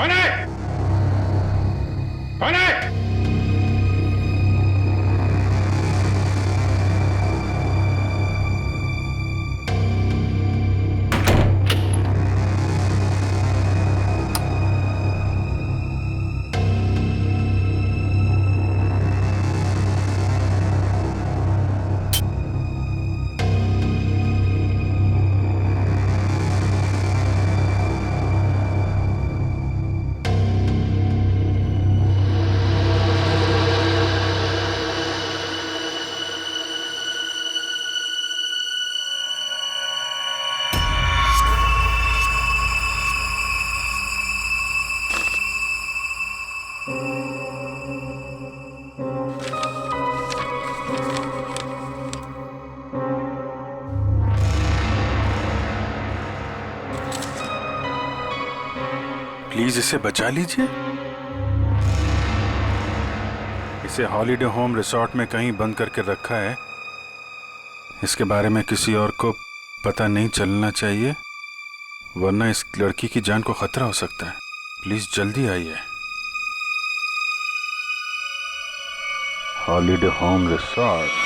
कौन है? कौन है? प्लीज इसे बचा लीजिए। इसे हॉलिडे होम रिसोर्ट में कहीं बंद करके रखा है। इसके बारे में किसी और को पता नहीं चलना चाहिए, वरना इस लड़की की जान को खतरा हो सकता है। प्लीज जल्दी आइए। Holiday home resort.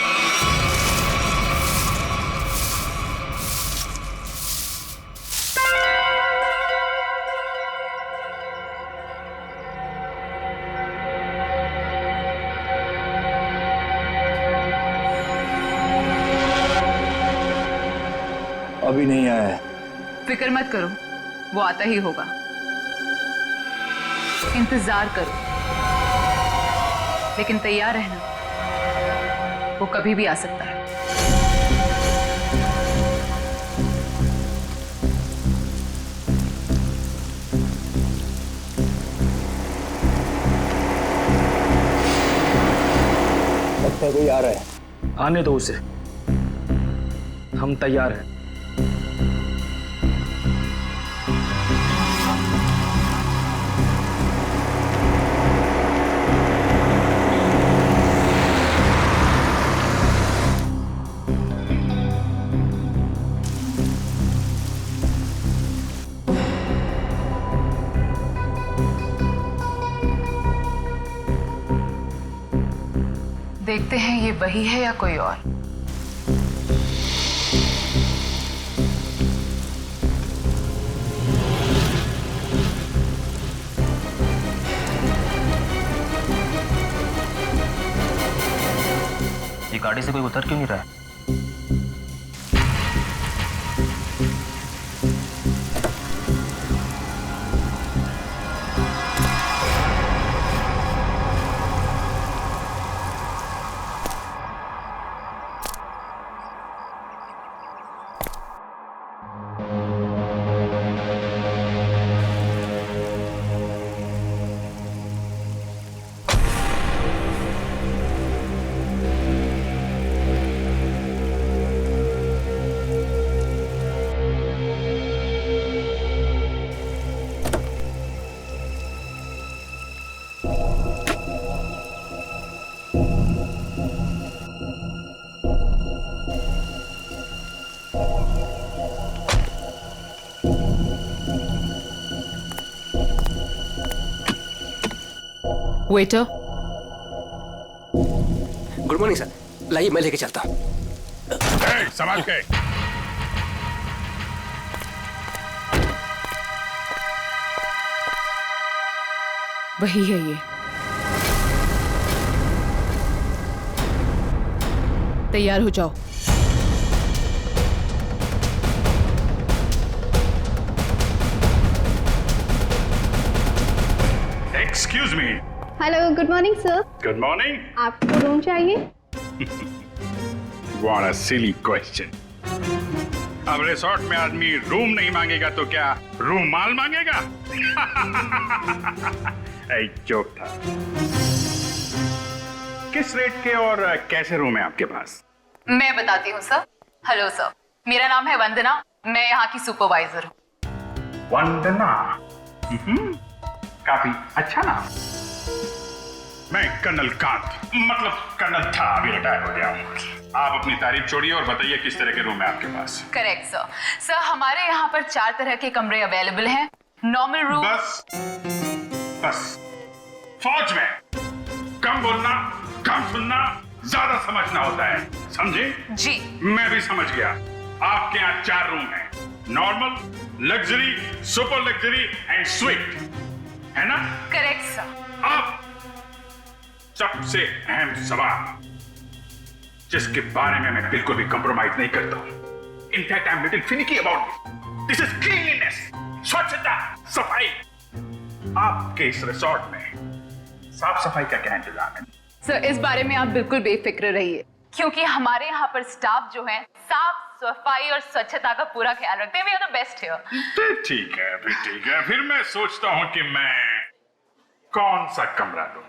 अभी नहीं आया है। फिक्र मत करो, वो आता ही होगा। इंतजार करो, लेकिन तैयार रहना, वो कभी भी आ सकता है। लगता है कोई आ रहा है। आने दो उसे, हम तैयार हैं। देखते हैं ये वही है या कोई और। ये गाड़ी से कोई उतर क्यों नहीं रहा है? वेटर। गुड मॉर्निंग सर, लाइए मैं लेके चलता हूँ। संभाल के। वही है ये। तैयार हो जाओ। Excuse me. Hello, good morning sir. Good morning. आपको रूम चाहिए? What a silly question. अब रिसोर्ट में आदमी रूम नहीं मांगेगा तो क्या रूमाल मांगेगा? एक जोक था। किस रेट के और कैसे रूम है आपके पास? मैं बताती हूँ सर। हेलो सर, मेरा नाम है वंदना, मैं यहाँ की सुपरवाइजर हूँ। वंदना। काफी अच्छा नाम। मैं कर्नल कांत, मतलब कर्नल था, अभी रिटायर हो गया हूँ। आप अपनी तारीफ छोड़िए और बताइए किस तरह के रूम है आपके पास। Correct sir. सर हमारे यहाँ पर 4 तरह के कमरे अवेलेबल हैं। Normal room. बस बस, फौज में कम बोलना, कम सुनना, ज्यादा समझना होता है, समझे? जी। मैं भी समझ गया। आपके यहाँ 4 रूम हैं, normal, luxury, super luxury and sweet, है ना? Correct sir. अब सबसे अहम सवाल, जिसके बारे में मैं बिल्कुल भी कंप्रोमाइज नहीं करता हूं। In fact I am little finicky about this is cleanliness, स्वच्छता, सफाई। आपके इस रिसोर्ट में साफ सफाई का क्या इंतजाम है? सर इस बारे में आप बिल्कुल बेफिक्र रहिए, क्योंकि हमारे यहाँ पर स्टाफ जो है साफ सफाई और स्वच्छता का पूरा ख्याल रखते हैं। We are the best here. ठीक है, फिर ठीक है। फिर मैं सोचता हूं कि मैं कौन सा कमरा लूं।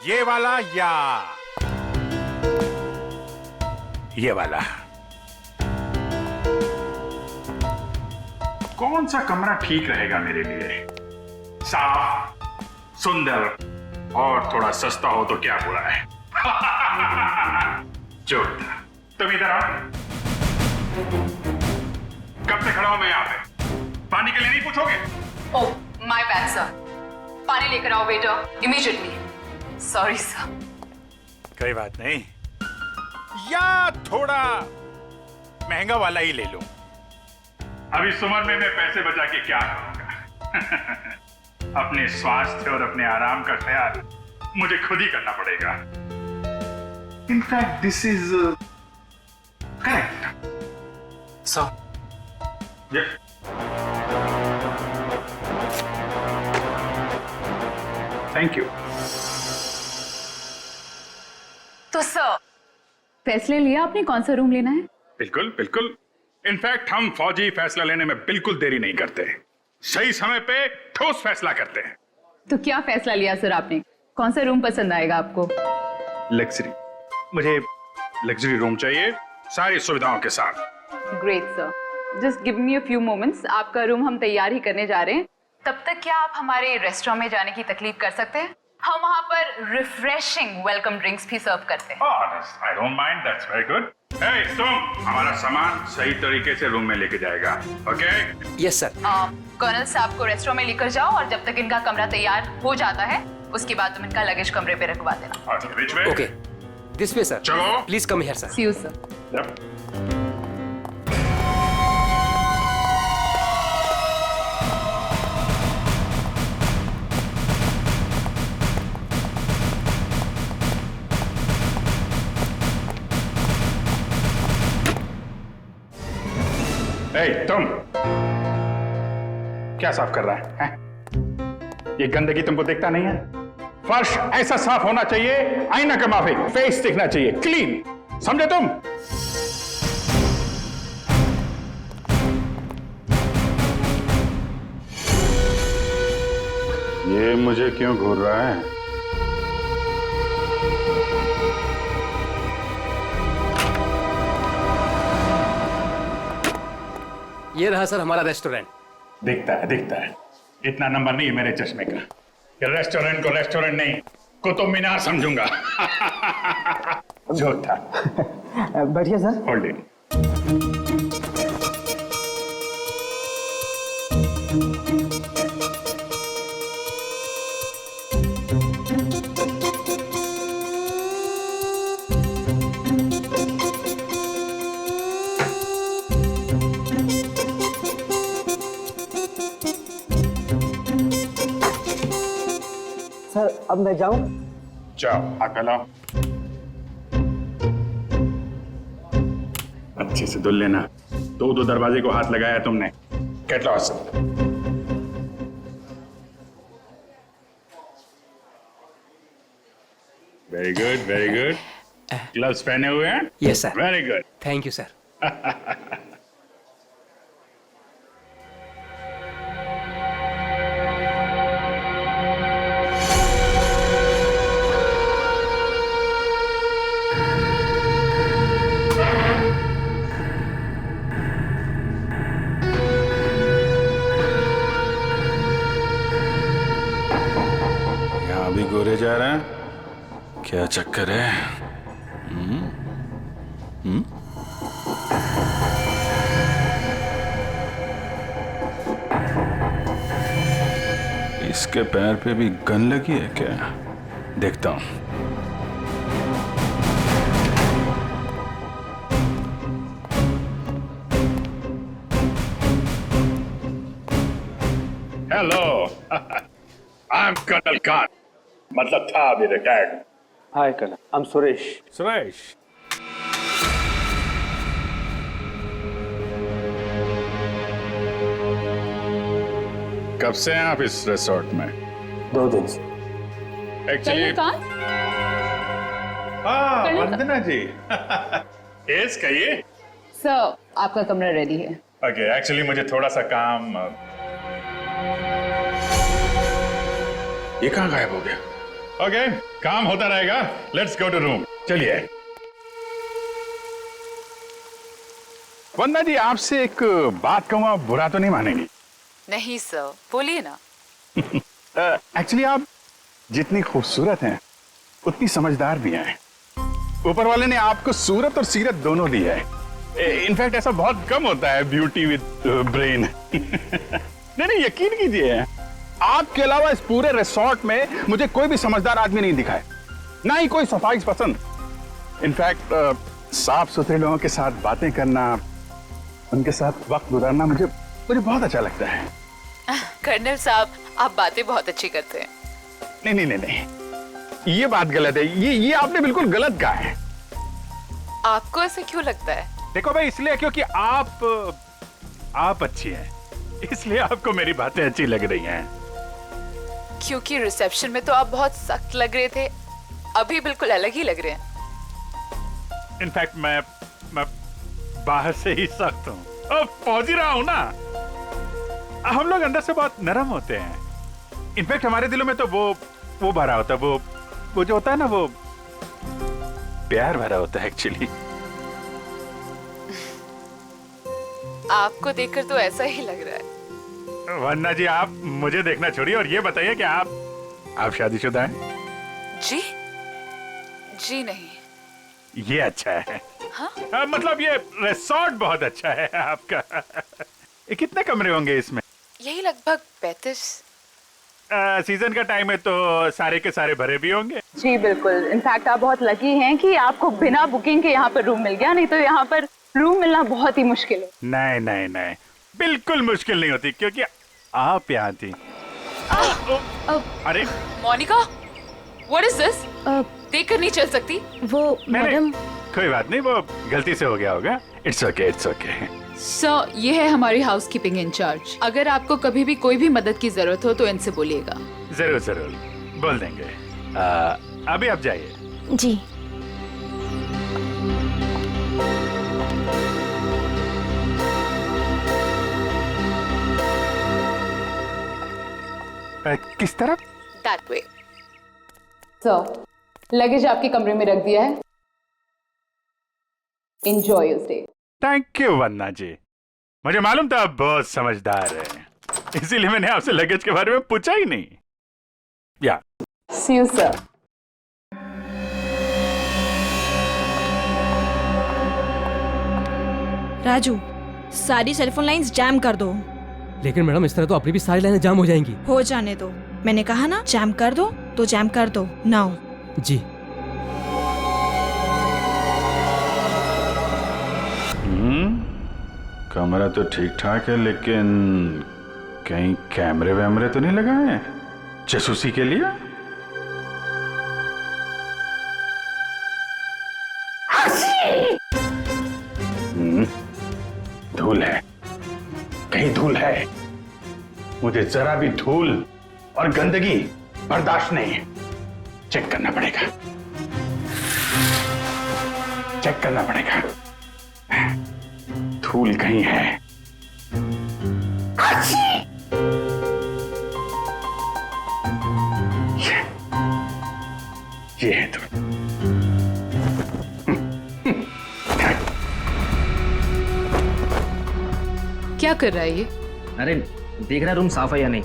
ये वाला या ये वाला? कौन सा कमरा ठीक रहेगा मेरे लिए? साफ, सुंदर और थोड़ा सस्ता हो तो क्या बुरा है? जोरदार। तुम इधर आओ। कब से खड़ा हूं मैं यहाँ पे? पानी के लिए नहीं पूछोगे? Oh my bad sir. पानी लेकर आओ बेटा, इमीडिएटली। Sorry sir. कोई बात नहीं, या थोड़ा महंगा वाला ही ले लूं। अभी इस उम्र में मैं पैसे बचा के क्या करूंगा? अपने स्वास्थ्य और अपने आराम का ख्याल मुझे खुद ही करना पड़ेगा। In fact this is correct sir. Thank you. तो सर फैसले लिया आपने कौन सा रूम लेना है? बिल्कुल बिल्कुल। इनफैक्ट हम फौजी फैसला लेने में बिल्कुल देरी नहीं करते, सही समय पे ठोस फैसला करते हैं। तो क्या फैसला लिया सर आपने? कौन सा रूम पसंद आएगा आपको? लग्जरी, मुझे लग्जरी रूम चाहिए, सारी सुविधाओं के साथ। Great sir, just give me a few moments. आपका रूम हम तैयार ही करने जा रहे हैं। तब तक क्या आप हमारे रेस्टोरेंट में जाने की तकलीफ कर सकते हैं? हम वहाँ पर रिफ्रेशिंग वेलकम ड्रिंक्स भी सर्व करते हैं। I don't mind, that's very good. Hey तुम हमारा सामान सही तरीके से रूम में लेके जाएगा, ओके? Yes sir. कर्नल साहब को रेस्टोरेंट में लेकर जाओ और जब तक इनका कमरा तैयार हो जाता है उसके बाद तुम इनका लगेज कमरे पे रखवा देना। Which way? Okay, this way sir. चलो। Please come here sir. See you sir. Yep. तुम क्या साफ कर रहा है? ये गंदगी तुमको दिखता नहीं है? फर्श ऐसा साफ होना चाहिए, आईना का माफिक, फेस दिखना चाहिए क्लीन, समझे तुम? ये मुझे क्यों घूर रहा है? ये रहा सर हमारा रेस्टोरेंट। दिखता है। इतना नंबर नहीं है मेरे चश्मे का। ये रेस्टोरेंट को रेस्टोरेंट नहीं, कुतुब मीनार समझूंगा। जो था। बैठिए सर। Hold it. सर अब मैं जाऊं? जाओ, हाथ फैलाओ। अच्छे से धुल लेना। दो दरवाजे को हाथ लगाया तुमने। Get lost. Very good. Gloves पहने हुए हैं? Yes sir. Very good. Thank you sir. यहाँ भी गोरे जा रहे हैं, क्या चक्कर है? इसके पैर पे भी गन लगी है क्या? देखता हूं। Hello, I am colonel Khan, मतलब था अभी रिटायर्ड। हाय कल, I'm सुरेश। सुरेश, कब से हैं आप इस रिसोर्ट में? 2 दिन से। एक्चुअली वंदना जी, यस कहिए। सर, आपका कमरा रेडी है। ओके, एक्चुअली मुझे थोड़ा सा काम। ये कहाँ गायब हो गया? ओके, काम होता रहेगा। Let's go to room. चलिए। वंदना जी, आपसे एक बात कहूँ, आप बुरा तो नहीं मानेंगी? नहीं सर, बोलिए ना। एक्चुअली आप जितनी खूबसूरत हैं उतनी समझदार भी हैं। ऊपर वाले ने आपको सूरत और सीरत दोनों दी है। इनफैक्ट ऐसा बहुत कम होता है, ब्यूटी विद ब्रेन। नहीं, यकीन कीजिए, आपके अलावा इस पूरे रिसोर्ट में मुझे कोई भी समझदार आदमी नहीं दिखा है, ना ही कोई सफाई पसंद। इनफैक्ट साफ सुथरे लोगों के साथ बातें करना, उनके साथ वक्त गुजारना मुझे बहुत अच्छा लगता है। कर्नल साहब, आप बातें बहुत अच्छी करते हैं। नहीं, ये बात गलत है। ये आपने बिल्कुल गलत कहा है। आपको ऐसे क्यों लगता है? देखो भाई, इसलिए क्योंकि आप अच्छी हैं, इसलिए आपको मेरी बातें अच्छी लग रही हैं। क्योंकि रिसेप्शन में तो आप बहुत सख्त लग रहे थे, अभी बिल्कुल अलग ही लग रहे हैं। इनफैक्ट मैं बाहर से ही सख्त हूँ, पहुंच ही रहा हूँ ना। हम लोग अंदर से बहुत नरम होते हैं। इनफैक्ट हमारे दिलों में तो वो भरा होता है, वो जो होता है ना, वो प्यार भरा होता है एक्चुअली। आपको देखकर तो ऐसा ही लग रहा है। वन्ना जी, आप मुझे देखना छोड़िए और ये बताइए कि आप शादीशुदा हैं? जी नहीं। ये अच्छा है। हाँ? मतलब ये रिसोर्ट बहुत अच्छा है आपका। ये कितने कमरे होंगे इसमें? यही लगभग 35। सीजन का टाइम है तो सारे के सारे भरे भी होंगे। जी बिल्कुल। इनफैक्ट आप बहुत लकी हैं कि आपको बिना बुकिंग के यहाँ पर रूम मिल गया, नहीं तो यहाँ पर रूम मिलना बहुत ही मुश्किल है। नहीं, बिल्कुल मुश्किल नहीं होती, क्योंकि आप यहाँ थी। अरे मोनिका, व्हाट इज दिस? देखकर नहीं चल सकती। वो मैडम। कोई बात नहीं, वो गलती से हो गया होगा। It's okay. सर, ये है हमारी हाउसकीपिंग इंचार्ज। अगर आपको कभी भी कोई भी मदद की जरूरत हो तो इनसे बोलिएगा। जरूर बोल देंगे। अभी आप जाइए। जी। किस तरफ? That way. सर, लगेज आपके कमरे में रख दिया है। Enjoy your stay. Thank you वन्ना जी, मुझे मालूम था आप बहुत समझदार हैं, इसीलिए मैंने आपसे लगेज के बारे में पूछा ही नहीं। या See you, sir. राजू, सारी सेलफोन लाइंस जैम कर दो। लेकिन मैडम, इस तरह तो अपनी भी सारी लाइनें जाम हो जाएंगी। हो जाने दो, मैंने कहा ना जैम कर दो तो जैम कर दो। नाउ। जी। कमरा तो ठीक ठाक है, लेकिन कहीं कैमरे वैमरे तो नहीं लगाए हैं जासूसी के लिए? धूल है, कहीं धूल है। मुझे जरा भी धूल और गंदगी बर्दाश्त नहीं है। चेक करना पड़ेगा। धूल कहीं है। ये है धूल। क्या कर रहा है ये? अरे देख रहा रूम साफ है या नहीं।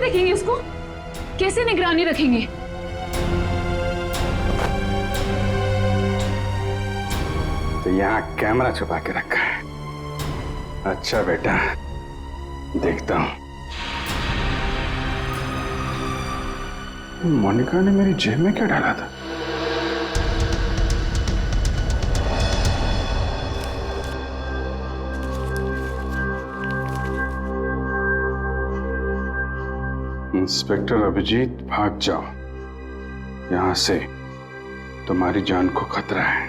देखेंगे उसको? कैसे निगरानी रखेंगे? तो यहाँ कैमरा छुपा के रखा है। अच्छा बेटा, देखता हूं। मोनिका ने मेरी जेब में क्या डाला था? इंस्पेक्टर अभिजीत, भाग जाओ यहां से, तुम्हारी जान को खतरा है।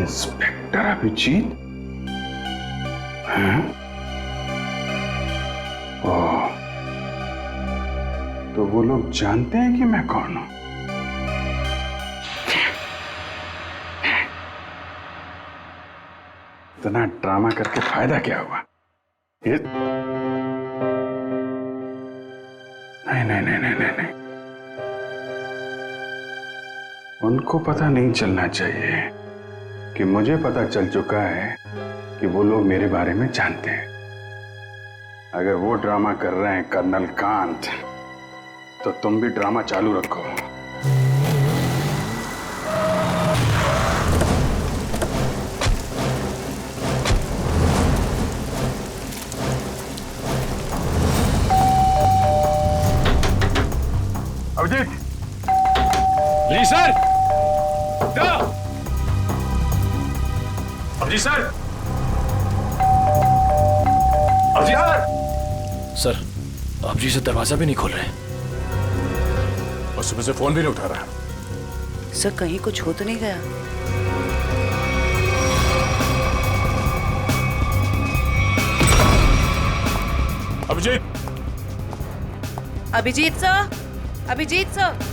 इंस्पेक्टर अभिजीत? हैं? ओह, तो वो लोग जानते हैं कि मैं कौन हूं? इतना ड्रामा करके फायदा क्या हुआ? नहीं। उनको पता नहीं चलना चाहिए कि मुझे पता चल चुका है कि वो लोग मेरे बारे में जानते हैं। अगर वो ड्रामा कर रहे हैं कर्नल कांत, तो तुम भी ड्रामा चालू रखो। अभिजीत! जी sir. Abhijit sir. Abhijit sir. Sir, आप जी से दरवाजा भी नहीं खोल रहे। और सुबह से फोन भी नहीं उठा रहा। सर, कहीं कुछ हो तो नहीं गया? अभिजीत! Abhijeet sir, Abhijit sir.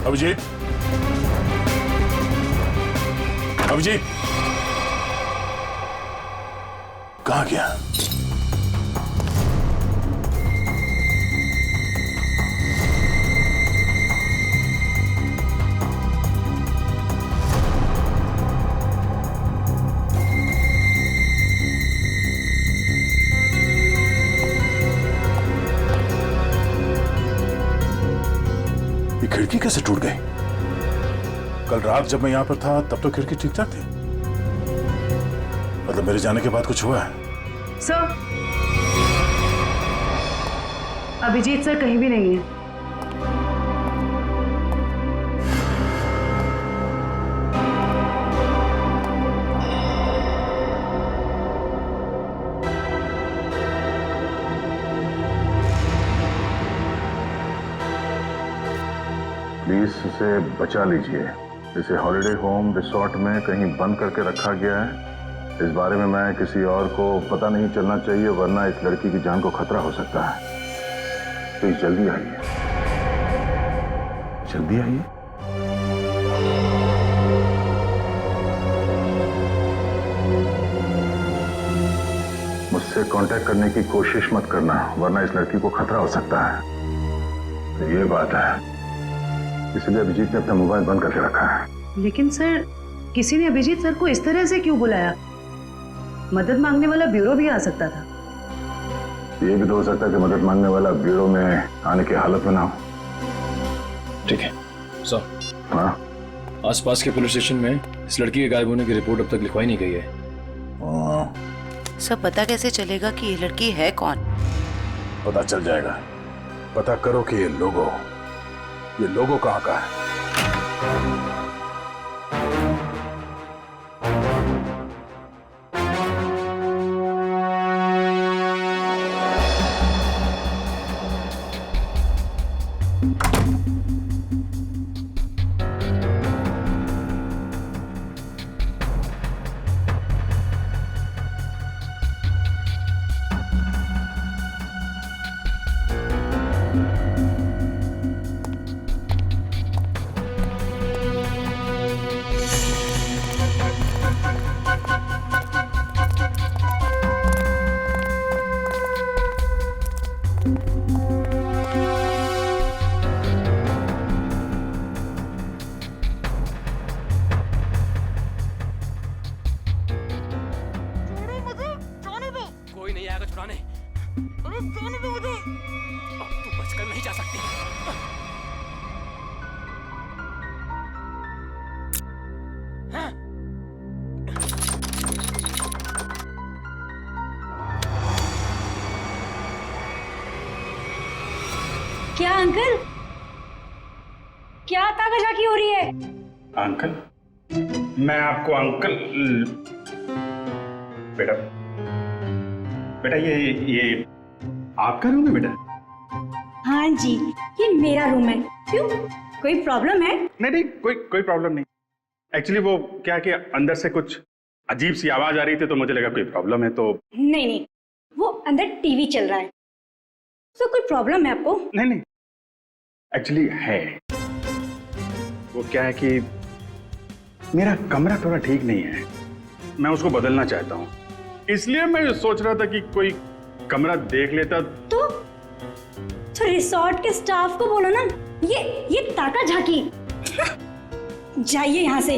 अभिजीत! अभिजीत! कहाँ गया? खिड़की कैसे टूट गई? कल रात जब मैं यहां पर था तब तो खिड़की ठीक ठाक थी। मतलब मेरे जाने के बाद कुछ हुआ है? सर, अभिजीत सर कहीं भी नहीं है। प्लीज इसे बचा लीजिए। इसे हॉलिडे होम रिसोर्ट में कहीं बंद करके रखा गया है। इस बारे में मैं किसी और को पता नहीं चलना चाहिए, वरना इस लड़की की जान को खतरा हो सकता है। प्लीज जल्दी आइए, जल्दी आइए। मुझसे कांटेक्ट करने की कोशिश मत करना, वरना इस लड़की को खतरा हो सकता है। तो ये बात है, इसलिए अभिजीत ने अपना मोबाइल बंद करके रखा है। लेकिन सर, किसी ने अभिजीत सर को इस तरह से क्यों बुलाया? मदद मांगने वाला ब्यूरो भी आ सकता था। ये भी तो हो सकता है कि मदद मांगने वाला ब्यूरो में आने की हालत में ना हो। ठीक है सर। हाँ, आसपास के पुलिस स्टेशन में इस लड़की के गायब होने की रिपोर्ट अब तक लिखवाई नहीं गई है। सर, पता कैसे चलेगा कि ये लड़की है कौन? पता चल जाएगा। पता करो कि ये लोगो कहाँ का है। क्या अंकल, क्या ताकाझाकी हो रही है? अंकल? मैं आपको अंकल बेटा बेटा ये आपका रूम है बेटा? हाँ जी, ये मेरा रूम है। क्यों, कोई प्रॉब्लम है? नहीं कोई प्रॉब्लम नहीं। एक्चुअली वो क्या कि अंदर से कुछ अजीब सी आवाज आ रही थी तो मुझे लगा कोई प्रॉब्लम है तो। नहीं, वो अंदर टीवी चल रहा है, तो कोई प्रॉब्लम है आपको? नहीं एक्चुअली है। वो क्या है कि मेरा कमरा थोड़ा ठीक नहीं है, मैं उसको बदलना चाहता हूँ, इसलिए मैं सोच रहा था कि कोई कमरा देख लेता। तो रिसोर्ट के स्टाफ को बोलो ना, ये ताकाझाकी। जाइए यहाँ से।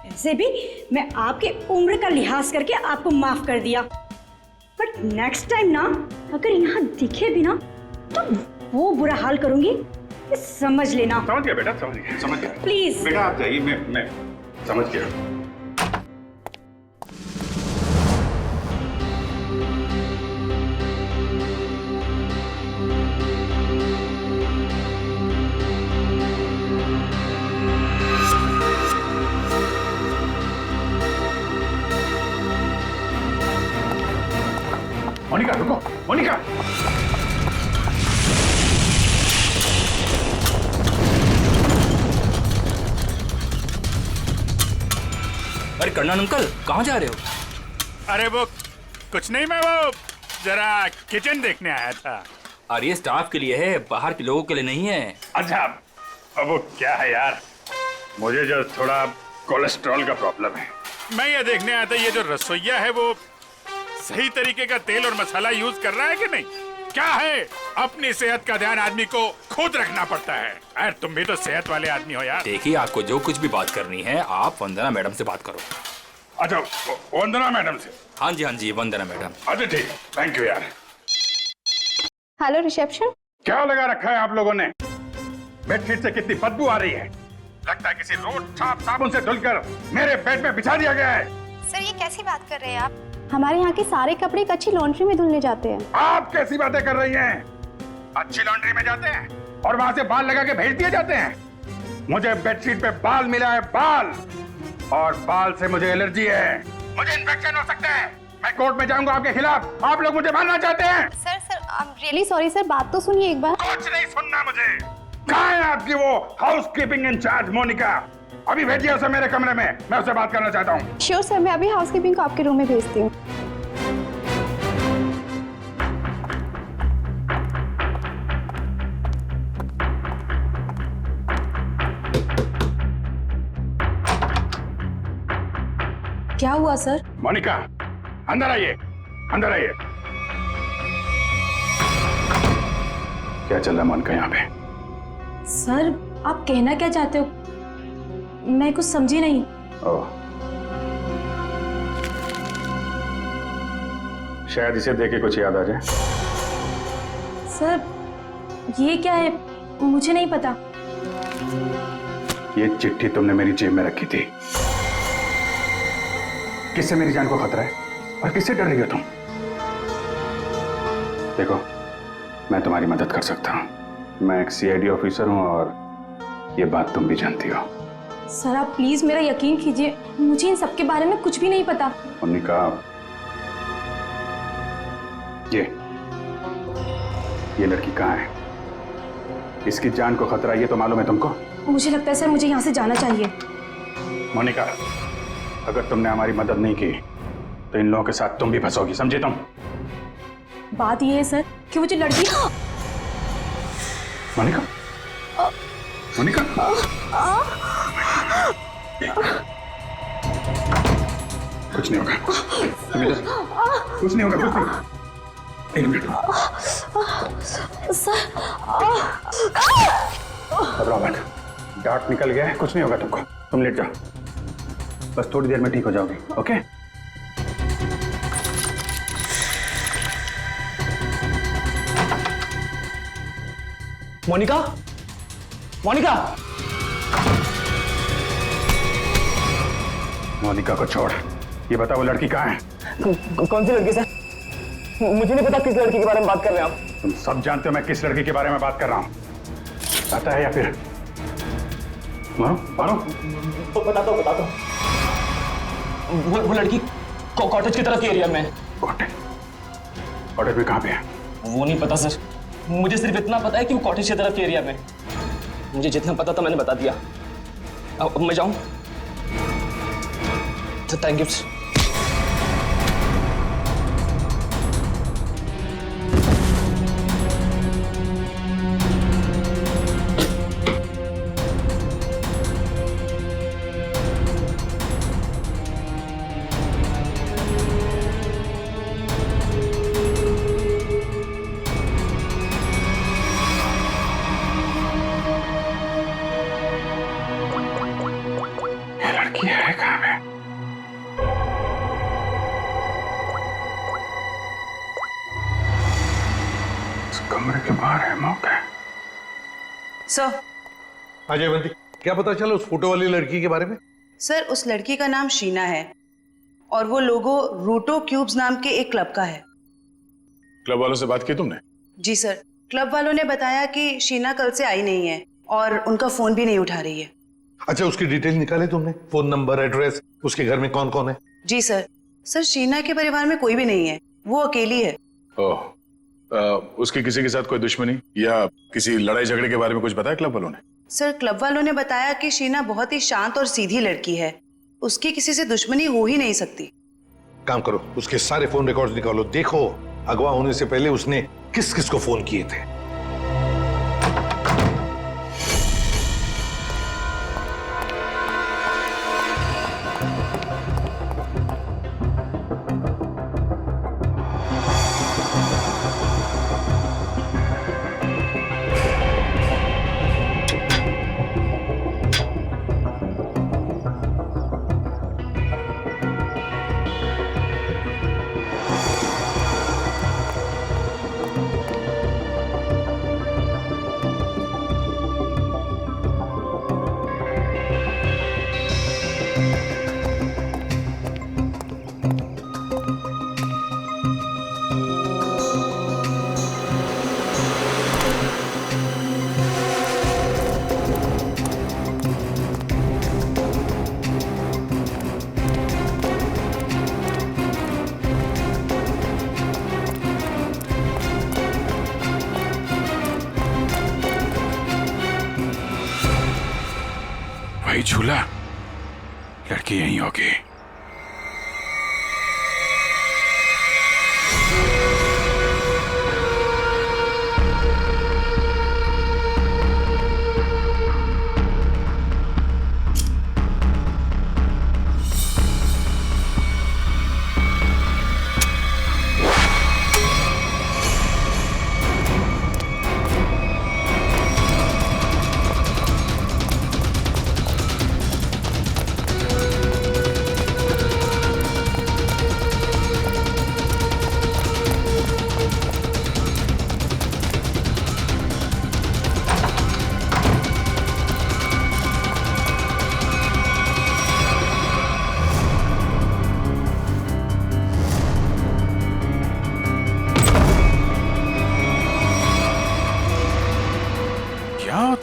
ऐसे भी मैं आपके उम्र का लिहाज करके आपको माफ कर दिया, बट नेक्स्ट टाइम ना अगर यहाँ दिखे भी ना तो वो बुरा हाल करूंगी, ये समझ लेना। समझ गया बेटा, समझ गया। प्लीज बेटा आप जाइए, मैं समझ गया। मोनिका रुको, मोनिका। अरे कर्णन अंकल, कहाँ जा रहे हो? अरे वो कुछ नहीं, मैं वो जरा किचन देखने आया था। अरे ये स्टाफ के लिए है, बाहर के लोगों के लिए नहीं है। अच्छा, अब वो क्या है यार, मुझे जो थोड़ा कोलेस्ट्रॉल का प्रॉब्लम है। मैं ये देखने आया था ये जो रसोइया है वो सही तरीके का तेल और मसाला यूज कर रहा है कि नहीं। क्या है, अपनी सेहत का ध्यान आदमी को खुद रखना पड़ता है। अरे तुम भी तो सेहत वाले आदमी हो यार। देखिए, आपको जो कुछ भी बात करनी है आप वंदना मैडम से बात करो। अच्छा, वंदना मैडम से? हाँ जी, वंदना मैडम। अच्छा ठीक, थैंक यू यार। Hello reception. क्या लगा रखा है आप लोगों ने? बेडशीट से कितनी बदबू आ रही है, लगता है किसी रोड छाप साबुन से धुलकर मेरे बेड में बिछा दिया गया है। सर ये कैसी बात कर रहे हैं आप? हमारे यहाँ के सारे कपड़े एक अच्छी लॉन्ड्री में धुलने जाते हैं। आप कैसी बातें कर रही हैं? अच्छी लॉन्ड्री में जाते हैं और वहाँ से बाल लगा के भेज दिए जाते हैं। मुझे बेडशीट पे बाल मिला है, बाल, और बाल से मुझे एलर्जी है, मुझे इन्फेक्शन हो सकता है। मैं कोर्ट में जाऊंगा आपके खिलाफ। आप लोग मुझे मारना चाहते हैं? Sir I am really sorry sir, बात तो सुनिए एक बार। कुछ नहीं सुनना मुझे। कहाँ है आपकी वो हाउसकीपिंग इंचार्ज मोनिका? अभी भेजिए उसे मेरे कमरे में, मैं उससे बात करना चाहता हूँ। श्योर सर, मैं अभी हाउसकीपिंग को आपके रूम में भेजती हूँ। क्या हुआ सर? मोनिका अंदर आइए, अंदर आइए। क्या चल रहा है मोनिका यहाँ पे? सर आप कहना क्या चाहते हो, मैं कुछ समझी नहीं। ओह, शायद इसे देख के कुछ याद आ जाए। सर ये क्या है, मुझे नहीं पता। ये चिट्ठी तुमने मेरी जेब में रखी थी। किससे मेरी जान को खतरा है और किससे डर रही हो तुम? देखो, मैं तुम्हारी मदद कर सकता हूँ। मैं एक सीआईडी ऑफिसर हूँ और ये बात तुम भी जानती हो। सर आप प्लीज मेरा यकीन कीजिए, मुझे इन सब के बारे में कुछ भी नहीं पता। मोनिका, ये लड़की कहाँ है? इसकी जान को खतरा ये तो मालूम है तुमको? मुझे लगता है सर मुझे यहाँ से जाना चाहिए। मोनिका, अगर तुमने हमारी मदद नहीं की तो इन लोगों के साथ तुम भी फंसोगी, समझे तुम? बात ये है सर कि वो जो लड़की। मोनिका, मोनिका, कुछ नहीं होगा, कुछ नहीं होगा, कुछ नहीं। एक मिनट, घबराओ मत, डार्ट निकल गया है, कुछ नहीं होगा तुमको। तुम लेट जाओ, बस थोड़ी देर में ठीक हो जाओगी, ओके? मोनिका, मोनिका, मोनिका को छोड़, ये बता वो लड़की कहाँ है? कौन सी लड़की सर? मुझे नहीं पता किस लड़की के बारे में बात कर रहे हैं आप। तुम सब जानते हो मैं किस लड़की के बारे में बात कर रहा हूँ। पता है या फिर मारो? बताता हूँ। वो लड़की कॉटेज की तरफ के एरिया में है। कॉटेज में कहाँ पे है? वो नहीं पता सर, मुझे सिर्फ इतना पता है कि वो कॉटेज की तरफ के एरिया में। मुझे जितना पता था मैंने बता दिया। अब मैं जाऊं? तो थैंक यू सर। है कहाँ पे? इस कमरे के बाहर है मौका। सर, अजयवंती, क्या पता चला उस फोटो वाली लड़की के बारे में? सर उस लड़की का नाम शीना है और वो लोगो रूटो क्यूब्स नाम के एक क्लब का है। क्लब वालों से बात की तुमने? जी सर, क्लब वालों ने बताया कि शीना कल से आई नहीं है और उनका फोन भी नहीं उठा रही है। अच्छा, उसकी डिटेल निकाले तुमने? फोन नंबर, एड्रेस, उसके घर में कौन कौन है? जी सर। सर शीना के परिवार में कोई भी नहीं है, वो अकेली है। ओह, उसकी किसी के साथ कोई दुश्मनी या किसी लड़ाई झगड़े के बारे में कुछ बताया क्लब वालों ने? सर क्लब वालों ने बताया कि शीना बहुत ही शांत और सीधी लड़की है, उसकी किसी से दुश्मनी हो ही नहीं सकती। काम करो, उसके सारे फोन रिकॉर्ड्स निकालो, देखो अगवा होने से पहले उसने किस किस को फोन किए थे। भाई झूला, लड़की यहीं होगी।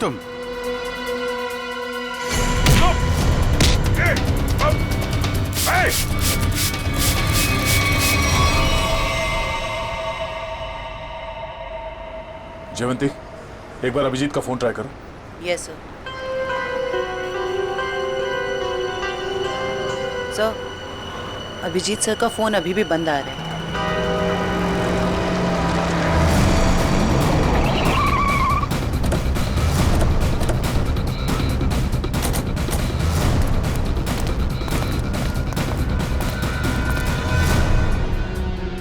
तुम जयवंती, एक बार अभिजीत का फोन ट्राई करो। Yes sir. Sir, Abhijit sir का फोन अभी भी बंद आ रहा है।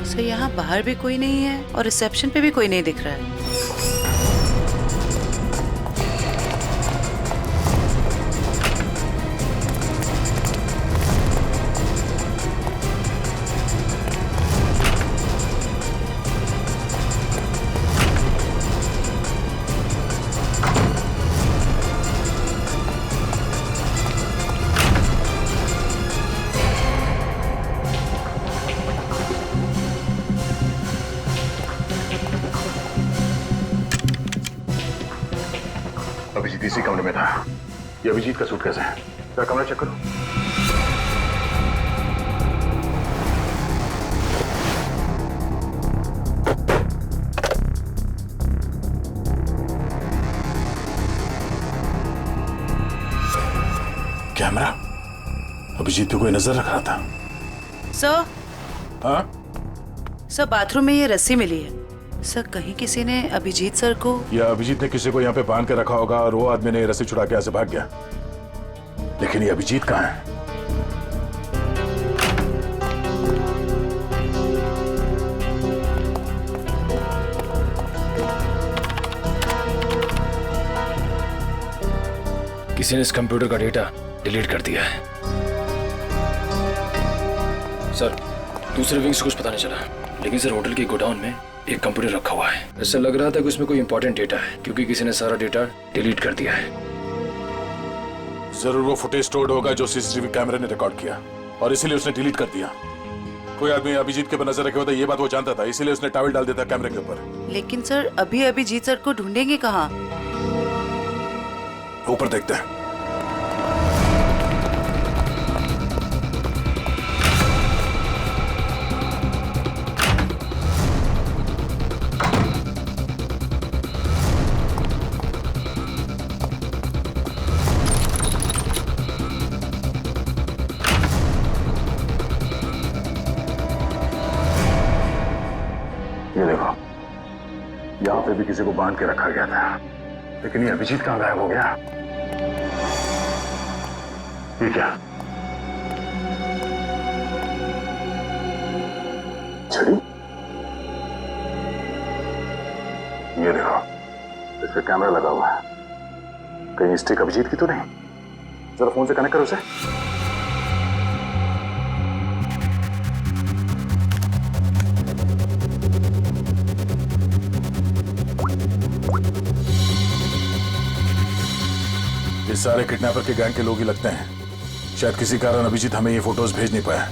सर यहाँ बाहर भी कोई नहीं है और रिसेप्शन पे भी कोई नहीं दिख रहा है। अभिजीत इसी कमरे में था। ये अभिजीत का सूटकेस है। क्या कमरा चेक करो। कैमरा। अभिजीत पे कोई नजर रख रहा था। सर। हाँ? सर, बाथरूम में ये रस्सी मिली है। सर, कहीं किसी ने अभिजीत सर को... या अभिजीत ने किसी को यहाँ पे बांध के रखा होगा और वो आदमी ने रस्सी छुड़ा के यहाँ से भाग गया। लेकिन ये अभिजीत कहाँ है? किसी ने इस कंप्यूटर का डेटा डिलीट कर दिया है। सर, दूसरे विंग से कुछ पता नहीं चला, लेकिन सर होटल के गोडाउन में एक कंप्यूटर रखा हुआ है। ऐसा लग रहा था कि उसमें कोई इंपॉर्टेंट डेटा है, क्योंकि किसी ने सारा डेटा डिलीट कर दिया है। जरूर वो फुटेज स्टोर्ड होगा जो सीसीटीवी कैमरे ने रिकॉर्ड किया और इसीलिए उसने डिलीट कर दिया। कोई आदमी अभिजीत के पर नजर रखे होता, ये बात वो जानता था, इसीलिए उसने टॉवल डाल दिया था कैमरे के ऊपर। लेकिन सर, अभी अभिजीत सर को ढूंढेंगे कहाँ? ऊपर देखते हैं। ये देखो, यहाँ पे भी किसी को बांध के रखा गया था, लेकिन ये अभिजीत कहाँ गायब हो गया? ये क्या? छड़ी? ये देखो, इस पे कैमरा लगा हुआ है। कहीं स्टिक अभिजीत की तो नहीं? जरा फोन से कनेक्ट करो उसे। ये सारे किडनैपर के गैंग के लोग ही लगते हैं। शायद किसी कारण अभिजीत हमें ये फोटोज भेज नहीं पाया।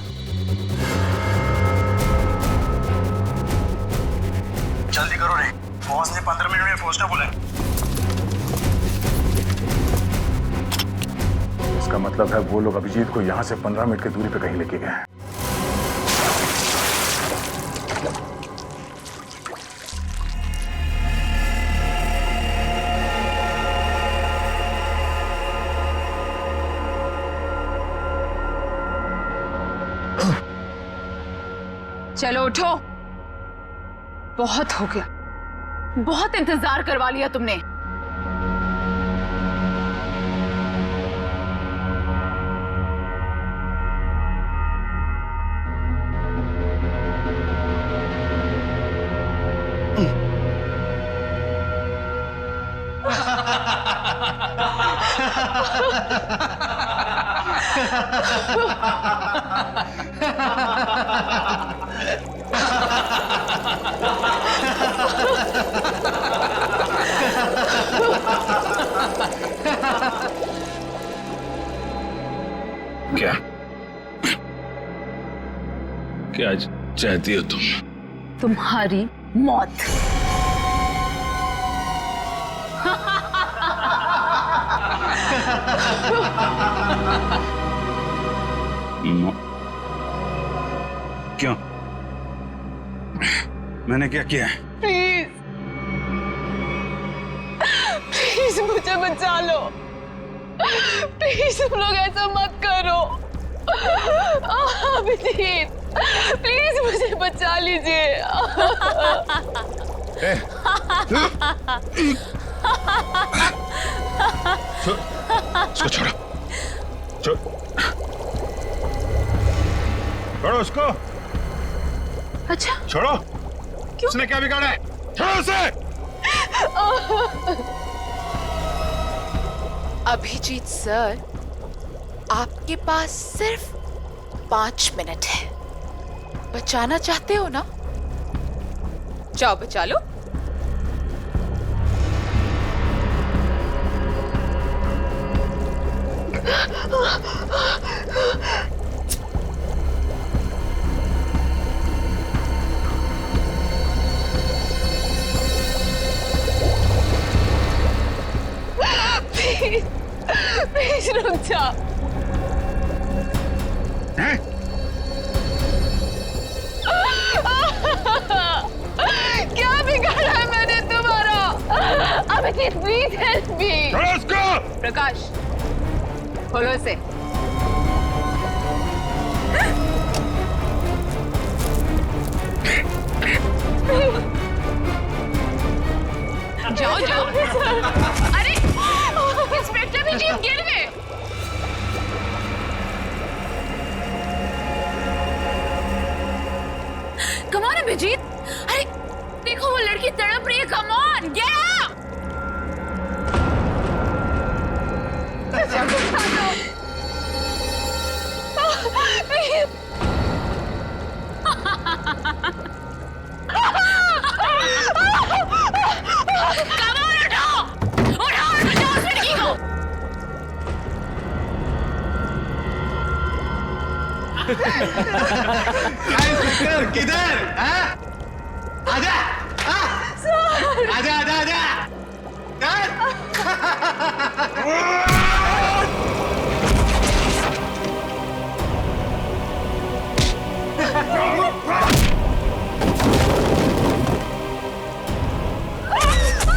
जल्दी करो रे, बॉस ने 15 मिनट में पहुंचना बोला है। इसका मतलब है वो लोग अभिजीत को यहाँ से 15 मिनट की दूरी पे कहीं लेके गए हैं। चलो उठो, बहुत हो गया, बहुत इंतजार करवा लिया तुमने। क्या क्या चाहती हो तुम? तुम्हारी मौत। क्यों? मैंने क्या किया है? प्लीज प्लीज मुझे बचा लो। प्लीज तुम लोग ऐसा मत करो। अभिजीत, प्लीज मुझे बचा लीजिए। इसको छोड़ो, छोड़ो उसको। अच्छा, छोड़ो। क्यों? उसने क्या बिगाड़ा है? छोड़ो उसे। अभिजीत सर, आपके पास सिर्फ 5 मिनट है। बचाना चाहते हो ना? जाओ बचा लो। प्लीज प्लीज रुक जा। क्या बिगाड़ा है मैंने तुम्हारा? Abhijeet please help me. Prakash खोलो इसे। जाओ जाओ। अरे इंस्पेक्टर अभिजीत गिर गए। कम ऑन अभिजीत, अरे देखो वो लड़की तड़प रही है। Come on get up. किधर? आजा आजा आजा आजा।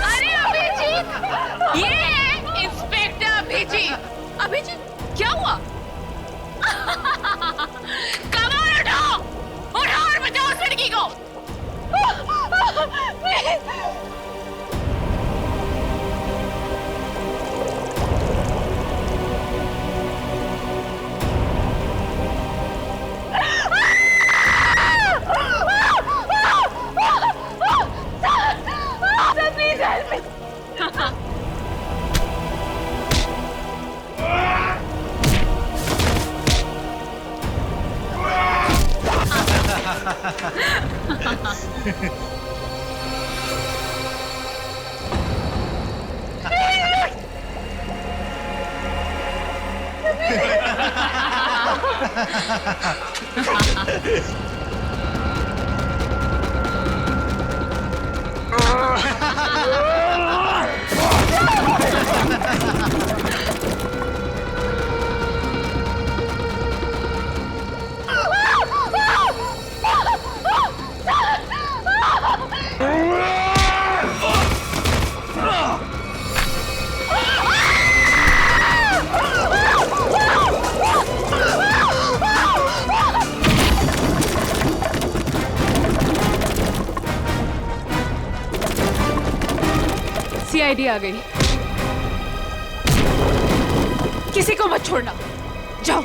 अरे अभिजीत, ये इंस्पेक्टर अभिजीत। अभिजीत क्या हुआ? कमाल उठाओ, उठाओ और बचाओ उस लड़की को। Please help me. सीआईडी आ गई। किसी को मत छोड़ना, जाओ।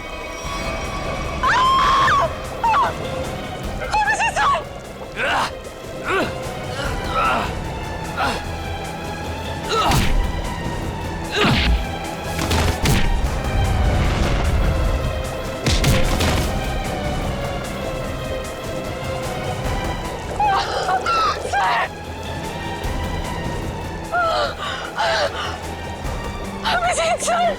अभिजीत सर,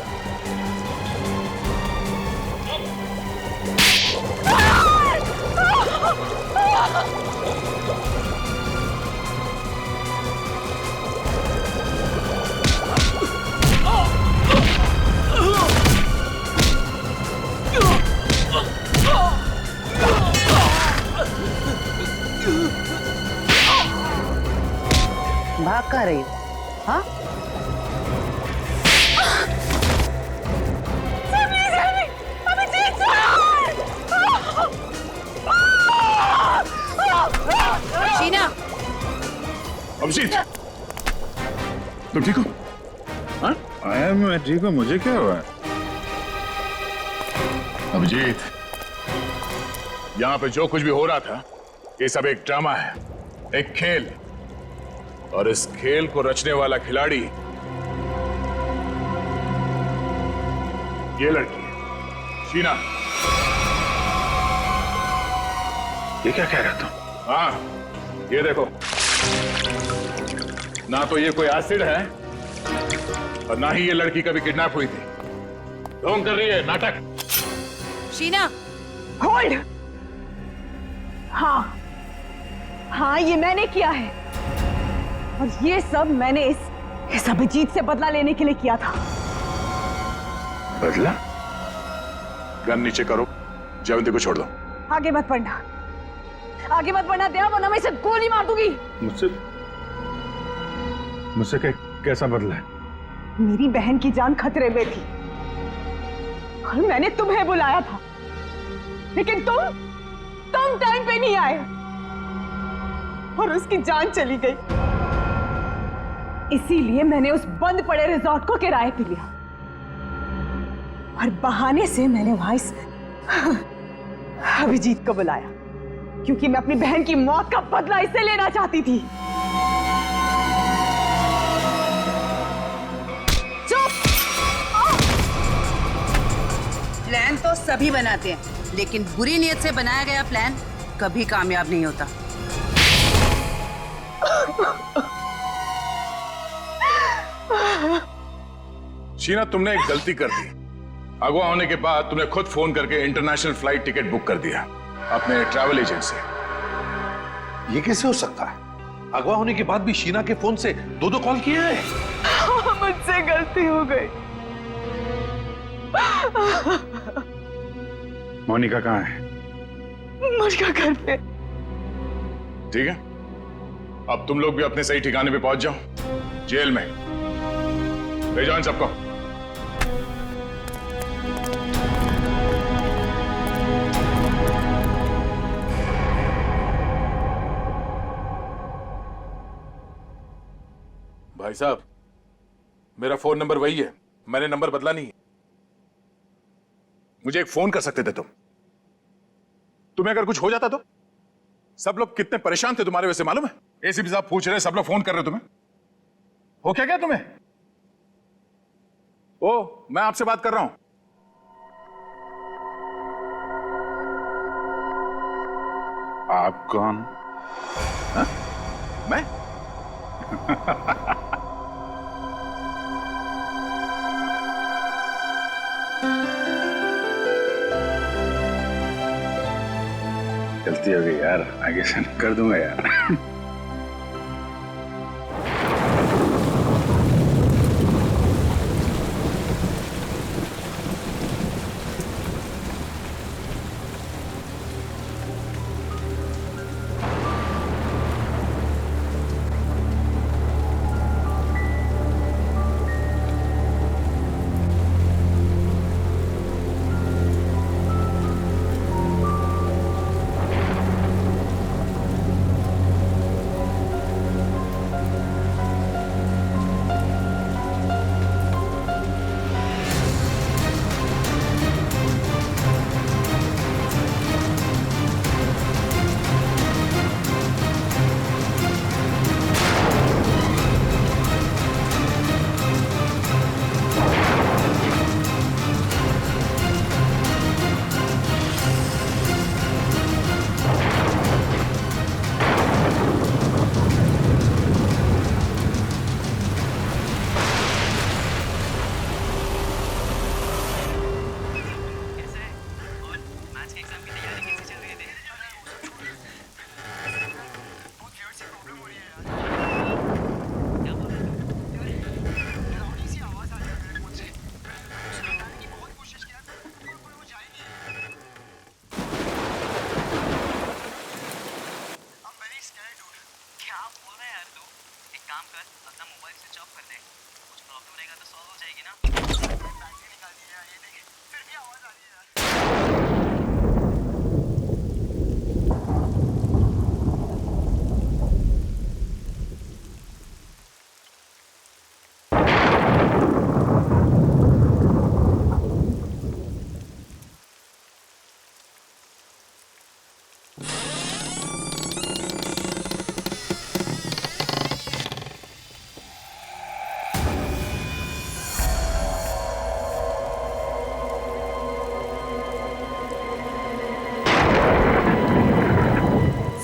भाग कहाँ रही हो? हाँ? शीना, अभिजीत, तुम ठीक हो? हाँ? आया मैं ठीक हूँ, मुझे क्या हुआ? अभिजीत, यहाँ पे जो कुछ भी हो रहा था, ये सब एक ड्रामा है, एक खेल, और इस खेल को रचने वाला खिलाड़ी ये लड़की है, शीना। ये क्या कह रहा तुम? हाँ, ये देखो, ना तो ये कोई एसिड है और ना ही ये लड़की कभी किडनैप हुई थी। ढोंग कर रही है, नाटक। शीना, होल्ड। हाँ हाँ, ये मैंने किया है, और ये सब मैंने इस अभिजीत से बदला लेने के लिए किया था। बदला? गन नीचे करो, जयवंती को छोड़ दो। आगे मत बढ़ना, आगे मत बढ़ना दया, वरना मैं इसे गोली मार दूंगी। मुझसे कैसा बदला है? मेरी बहन की जान खतरे में थी और मैंने तुम्हें बुलाया था, लेकिन तुम टाइम पे नहीं आए और उसकी जान चली गई। इसीलिए मैंने उस बंद पड़े रिजॉर्ट को किराए पे लिया और बहाने से मैंने वहां इस अभिजीत को बुलाया, क्योंकि मैं अपनी बहन की मौत का बदला इससे लेना चाहती थी। प्लान तो सभी बनाते हैं, लेकिन बुरी नीयत से बनाया गया प्लान कभी कामयाब नहीं होता। शीना, तुमने एक गलती कर दी। अगवा होने के बाद तुमने खुद फोन करके इंटरनेशनल फ्लाइट टिकट बुक कर दिया अपने ट्रैवल एजेंट से। ये कैसे हो सकता है? अगवा होने के बाद भी शीना के फोन से दो कॉल किए हैं। मुझसे गलती हो गई। मोनिका कहाँ है? मोनिका घर पे। ठीक है, अब तुम लोग भी अपने सही ठिकाने पे पहुंच जाओ। जेल में ले जाओ इन सबको। भाई साहब, मेरा फोन नंबर वही है, मैंने नंबर बदला नहीं है। मुझे एक फोन कर सकते थे तुम। तुम्हें अगर कुछ हो जाता तो? सब लोग कितने परेशान थे तुम्हारे वजह से, मालूम है? एसीपी साहब पूछ रहे, सब लोग फोन कर रहे तुम्हें। हो क्या तुम्हें? ओ, मैं आपसे बात कर रहा हूं। आप कौन? हा? मैं? गलती हो गई यार, आगे से कर दूंगा यार।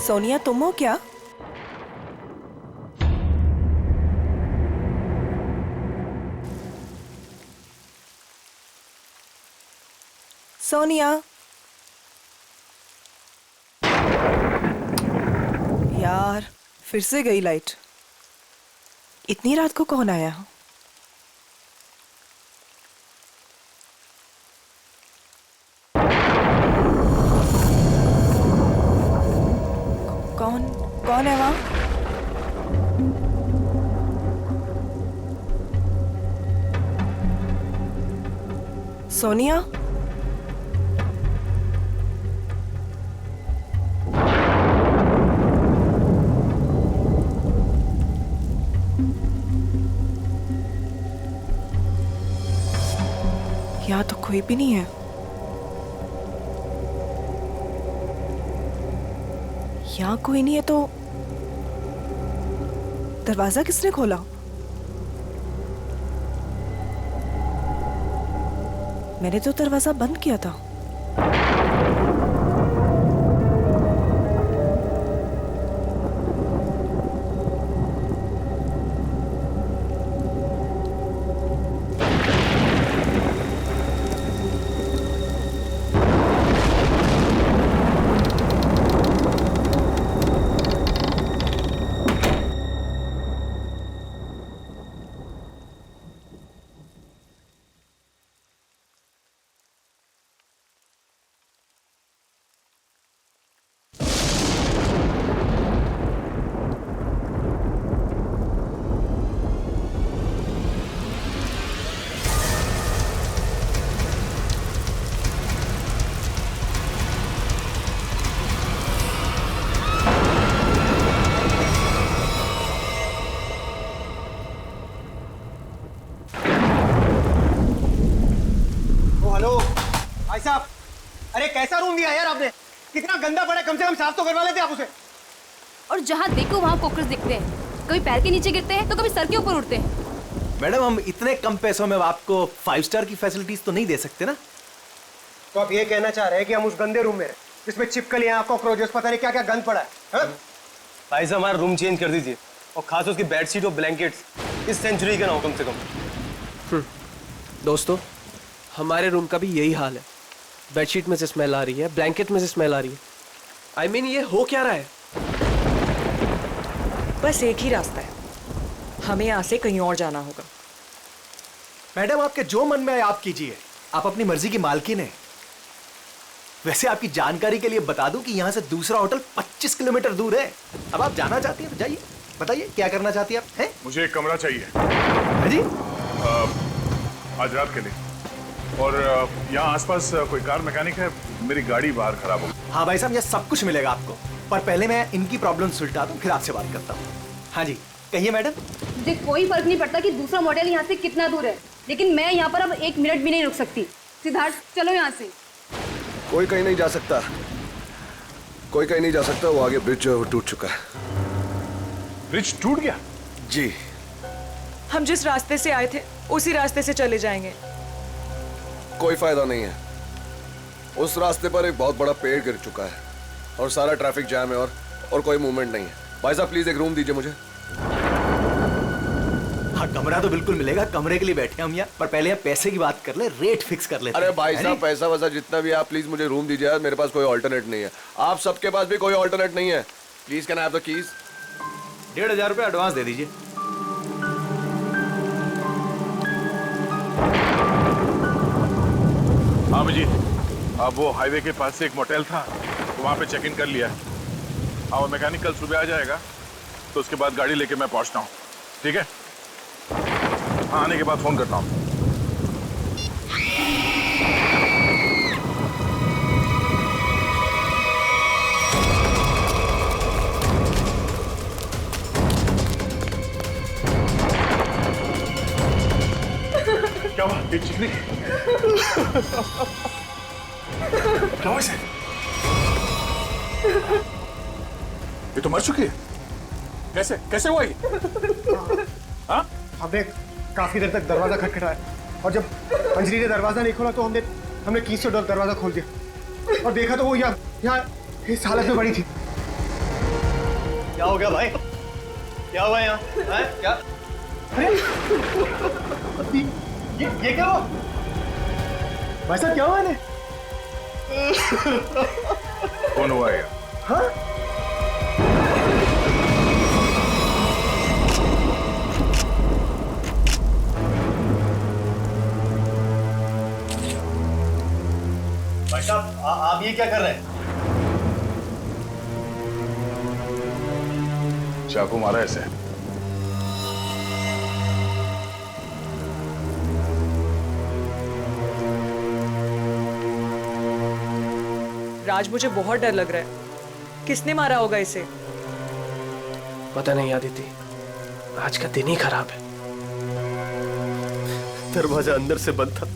सोनिया, तुम हो क्या? सोनिया, यार फिर से गई लाइट। इतनी रात को कौन आया? कौन है वहाँ? सोनिया? यहाँ तो कोई भी नहीं है। यहाँ कोई नहीं है तो दरवाजा किसने खोला? मैंने तो दरवाजा बंद किया था। साहब, अरे कैसा रूम दिया यार आपने? कितना गंदा पड़ा है, कम से कम साफ तो करवा लेते आप उसे। और जहाँ देखो वहाँ कॉकरोच दिखते हैं, कभी पैर के नीचे गिरते हैं तो कभी सर के ऊपर उड़ते हैं। मैडम, हम इतने कम पैसों में आपको 5 स्टार की फैसिलिटीज तो नहीं दे सकते ना। तो आप ये कहना चाह रहे हैं कि हम उस गंदे रूम में जिसमें छिपकलियां, कॉकरोचेस, पता नहीं क्या क्या गंद पड़ा है? भाई साहब, हमारा रूम चेंज कर दीजिए, और खास उसकी बेडशीट और ब्लैंकेट्स इस सेंचुरी के ना हो कम से कम। दोस्तों, हमारे रूम का भी यही हाल है। बेडशीट में से स्मेल आ रही है, ब्लैंकेट में से स्मेल आ रही है। I mean, ये हो क्या रहा है? बस एक ही रास्ता है, हमें यहाँ से कहीं और जाना होगा। मैडम, आपके जो मन में आए आप कीजिए, आप अपनी मर्जी की मालकिन हैं। वैसे आपकी जानकारी के लिए बता दूं कि यहाँ से दूसरा होटल 25 किलोमीटर दूर है। अब आप जाना चाहती हैं तो जाइए, बताइए क्या करना चाहती हैं आप? हैं? मुझे एक कमरा चाहिए। हाँ जी? आज रात के लिए। और यहाँ आसपास कोई कार मैकेनिक है? मेरी गाड़ी बाहर खराब हो गई। हाँ भाई साहब, ये सब कुछ मिलेगा आपको, पर पहले मैं इनकी प्रॉब्लम सुलझा दूं, फिर आपसे बात करता हूँ। हाँ जी, कहिए मैडम। मुझे कोई फर्क नहीं पड़ता कि दूसरा मॉडल यहाँ से कितना दूर है, लेकिन मैं यहाँ पर अब 1 मिनट भी नहीं रुक सकती। सिद्धार्थ, चलो यहाँ से। कोई कहीं नहीं जा सकता, कोई कहीं नहीं जा सकता। वो आगे ब्रिज जो है वो टूट चुका है। ब्रिज टूट गया? जी। हम जिस रास्ते से आए थे उसी रास्ते से चले जाएंगे। कोई फायदा नहीं है, उस रास्ते पर एक बहुत बड़ा पेड़ गिर चुका है और सारा ट्रैफिक जैम है और कोई मूवमेंट नहीं है। भाई साहब, प्लीज एक रूम दीजिए मुझे। हाँ, कमरा तो बिल्कुल मिलेगा, कमरे के लिए बैठे हम यहाँ, पर पहले हम पैसे की बात कर ले, रेट फिक्स कर लेते हैं। अरे भाई साहब, पैसा वैसा जितना भी आप प्लीज मुझे रूम दीजिए यार, मेरे पास कोई ऑल्टरनेट नहीं है। आप सबके पास भी कोई ऑल्टरनेट नहीं है। Please can I have the keys? 1500 रुपये एडवांस दे दीजिए। हाँ अभिजीत, अब वो हाईवे के पास से एक मोटेल था, तो वहाँ पे चेक इन कर लिया है। और मैकेनिक कल सुबह आ जाएगा, तो उसके बाद गाड़ी लेके मैं पहुँचता हूँ। ठीक है? हाँ, आने के बाद फोन करता हूँ। क्या हुआ? ये चिकनी क्या हुआ इसे? ये तो मर चुकी है। कैसे कैसे हुआ ये? हाँ? हमने काफी देर तक दरवाजा खटखटाया और जब अंजलि ने दरवाजा नहीं खोला तो हमने कीज से दरवाजा खोल दिया और देखा तो वो यहाँ इस हालत में पड़ी थी। क्या हो गया भाई? क्या हुआ यहाँ? क्या? अरे ये क्या हुआ? भाई साहब, क्या हुआ इन्हें? कौन हुआ है? हाँ? भाई साहब, आप ये क्या कर रहे हैं? चाकू मारा ऐसे? राज, मुझे बहुत डर लग रहा है। किसने मारा होगा इसे? पता नहीं आदिति, आज का दिन ही खराब है। दरवाजा अंदर से बंद था,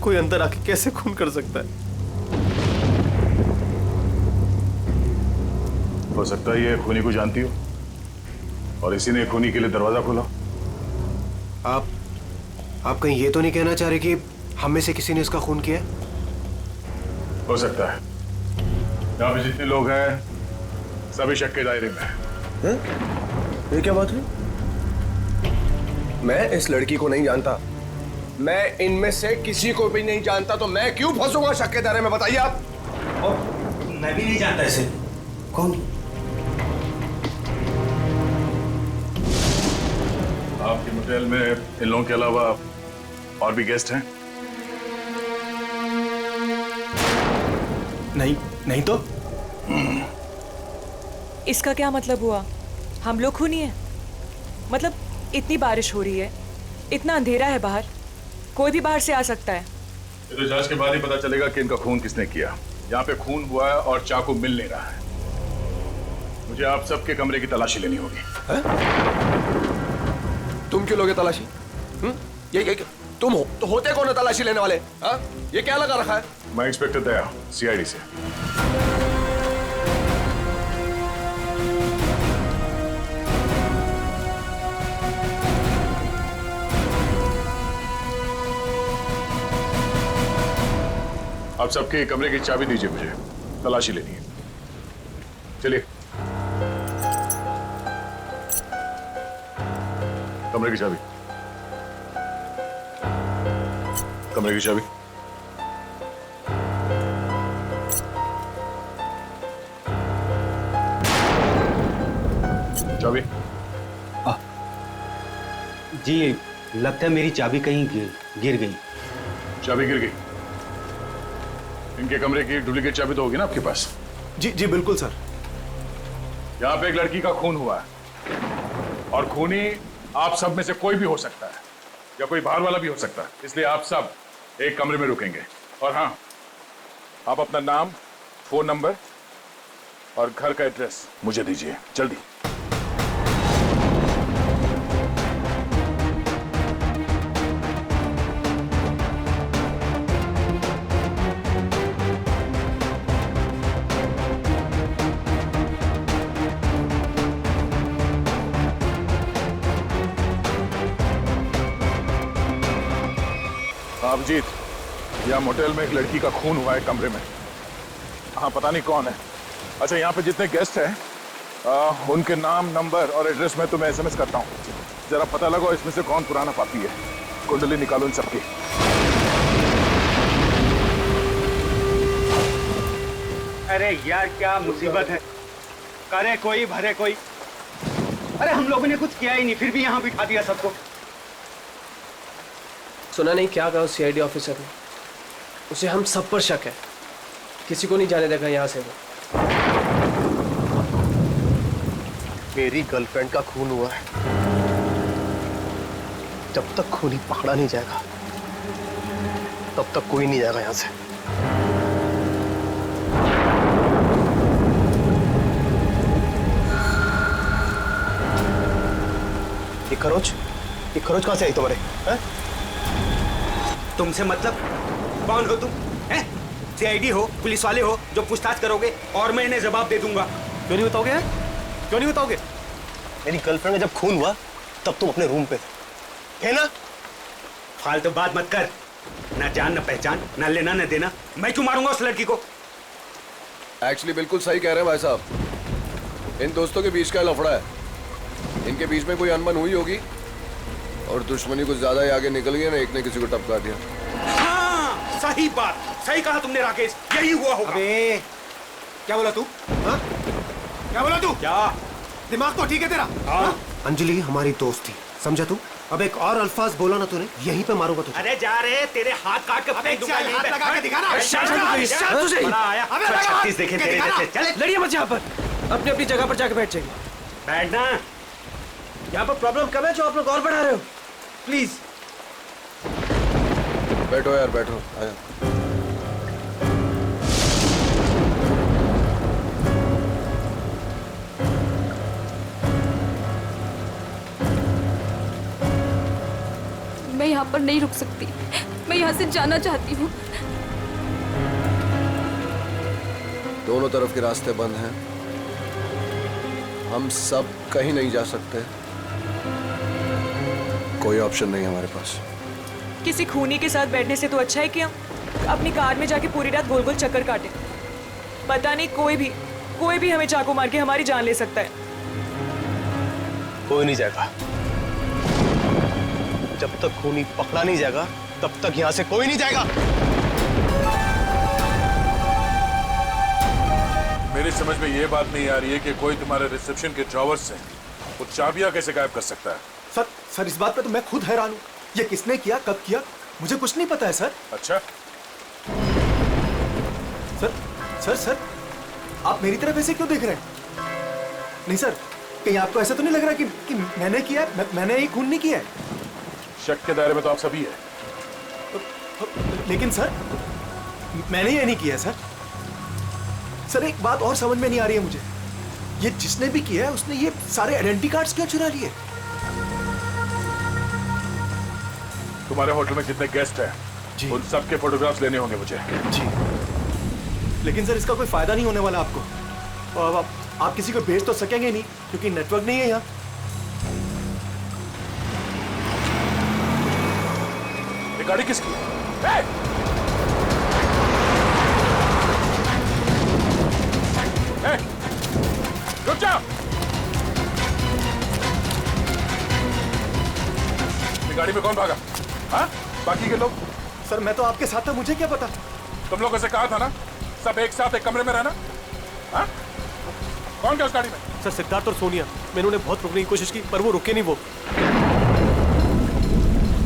कोई अंदर आके कैसे खून कर सकता है? हो सकता है ये खूनी को जानती हो और इसी ने खूनी के लिए दरवाजा खोला। आप कहीं ये तो नहीं कहना चाह रहे कि हम में से किसी ने इसका खून किया? हो सकता है। यहाँ पे जितने लोग हैं सभी शक के दायरे में हैं। ये क्या बात हुई? मैं इस लड़की को नहीं जानता, मैं इनमें से किसी को भी नहीं जानता, तो मैं क्यों फंसूंगा शक के दायरे में? बताइए आप। और मैं भी नहीं जानता इसे। कौन? आपके मोटेल में इन लोगों के अलावा और भी गेस्ट हैं? नहीं तो? इसका क्या मतलब हुआ? हम लोग खूनी हैं? मतलब इतनी बारिश हो रही है, इतना अंधेरा है बाहर, कोई भी बाहर से आ सकता है। ये तो जांच के बाद ही पता चलेगा कि इनका खून किसने किया। यहाँ पे खून हुआ है और चाकू मिल नहीं रहा है। मुझे आप सबके कमरे की तलाशी लेनी होगी। तुम क्यों लोगे तलाशी? ये तुम हो तो होते कौन है तलाशी लेने वाले? हा? ये क्या लगा रखा है? मैं इंस्पेक्टर दया, सीआईडी से। आप सबके कमरे की चाबी दीजिए, मुझे तलाशी लेनी है। चलिए। कमरे की चाबी। कमरे की चाबी। चाबी। जी, लगता है मेरी चाबी कहीं गिर गई। चाबी गिर गई? इनके कमरे की डुप्लीकेट चाबी तो होगी ना आपके पास? जी बिल्कुल सर। यहाँ पे एक लड़की का खून हुआ है और खूनी आप सब में से कोई भी हो सकता है या कोई बाहर वाला भी हो सकता है, इसलिए आप सब एक कमरे में रुकेंगे। और हाँ, आप अपना नाम, फोन नंबर और घर का एड्रेस मुझे दीजिए जल्दी। आप जीत, यहाँ मोटेल में एक लड़की का खून हुआ है कमरे में। हाँ, पता नहीं कौन है। अच्छा, यहाँ पे जितने गेस्ट हैं उनके नाम, नंबर और एड्रेस मैं तुम्हें एसएमएस करता हूँ। जरा पता लगाओ इसमें से कौन पुराना पापी है। कुंडली निकालो इन सबकी। अरे यार, क्या मुसीबत है। करे कोई भरे कोई। अरे हम लोगों ने कुछ किया ही नहीं, फिर भी यहाँ बिठा दिया सबको। सुना नहीं क्या कहा सीआईडी ऑफिसर ने? उसे हम सब पर शक है, किसी को नहीं जाने देगा यहाँ से वो। मेरी गर्लफ्रेंड का खून हुआ है, जब तक खूनी पकड़ा नहीं जाएगा तब तक कोई नहीं जाएगा यहाँ से। ये खरोच कहाँ से आई तुम्हारे? तुमसे मतलब? कौन हो तुम? हैं? सीआईडी हो, पुलिस वाले हो जो पूछताछ करोगे और मैं इन्हें जवाब दे दूंगा। क्यों नहीं बताओगे? क्यों नहीं बताओगे? मेरी गर्लफ्रेंड का जब खून हुआ तब तुम अपने रूम पे थे ना? फालतू बात मत कर। ना जान ना पहचान, ना लेना ना देना। मैं क्यों मारूंगा उस लड़की को? एक्चुअली बिल्कुल सही कह रहे हैं भाई साहब। इन दोस्तों के बीच का लफड़ा है। इनके बीच में कोई अनबन हुई होगी और दुश्मनी कुछ ज्यादा ही आगे निकल गई ना, एक ने किसी को टपका दिया। हाँ, सही बात, सही कहा तुमने राकेश, यही हुआ होगा। अबे, क्या बोला तू? हाँ? क्या बोला तू? क्या दिमाग तो ठीक है तेरा? हाँ? अंजलि हमारी दोस्त थी, समझा तू? अब एक और अल्फाज बोला ना तूने, यहीं पे मारूंगा तुझे। अरे जा रहे, तेरे हाथ काट के फेंक दूंगा। हाथ लगा के दिखा ना। बड़ा आया। 36 देखे तेरे जैसे। चल लड़िए मत यहाँ पर, अपनी अपनी जगह पर जाके बैठ जाइए। बैठना। यहाँ पर प्रॉब्लम कब है जो आप लोग और बढ़ा रहे हो? प्लीज बैठो यार, बैठो। आया। मैं यहाँ पर नहीं रुक सकती, मैं यहाँ से जाना चाहती हूँ। दोनों तरफ के रास्ते बंद हैं, हम सब कहीं नहीं जा सकते, कोई ऑप्शन नहीं है हमारे पास। किसी खूनी के साथ बैठने से तो अच्छा है कि हम अपनी कार में जाके पूरी रात गोल गोल चक्कर काटे। पता नहीं कोई भी हमें चाकू मार के हमारी जान ले सकता है। कोई नहीं जाएगा, जब तक खूनी पकड़ा नहीं जाएगा तब तक यहाँ से कोई नहीं जाएगा। मेरी समझ में ये बात नहीं आ रही है कि कोई तुम्हारे रिसेप्शन के ड्रॉवर से वो चाबियां कैसे गायब कर सकता है। सर इस बात पे तो मैं खुद हैरान हूँ। ये किसने किया, कब किया, मुझे कुछ नहीं पता है सर। अच्छा सर आप मेरी तरफ ऐसे क्यों देख रहे हैं? नहीं सर, कहीं आपको ऐसा तो नहीं लग रहा कि मैंने किया है? मैंने ये खून नहीं किया है। शक के दायरे में तो आप सभी है। लेकिन सर मैंने ये नहीं किया है सर। एक बात और समझ में नहीं आ रही है मुझे, ये जिसने भी किया है उसने ये सारे आइडेंटिटी कार्ड्स क्यों चुरा लिए? तुम्हारे होटल में जितने गेस्ट हैं उन सबके फोटोग्राफ्स लेने होंगे मुझे। जी, लेकिन सर इसका कोई फायदा नहीं होने वाला आपको। और आप किसी को भेज तो सकेंगे नहीं क्योंकि नेटवर्क नहीं है यहाँ। ये गाड़ी किसकी है? रुक जाओ। गाड़ी में कौन भागा? हाँ? बाकी के लोग? सर मैं तो आपके साथ था, मुझे क्या पता। तुम लोगों से कहा था ना सब एक साथ एक कमरे में रहना। हाँ? कौन गया उस गाड़ी में? सर सिद्धार्थ और सोनिया। मैंने उन्हें बहुत रोकने की कोशिश की पर वो रुके नहीं। वो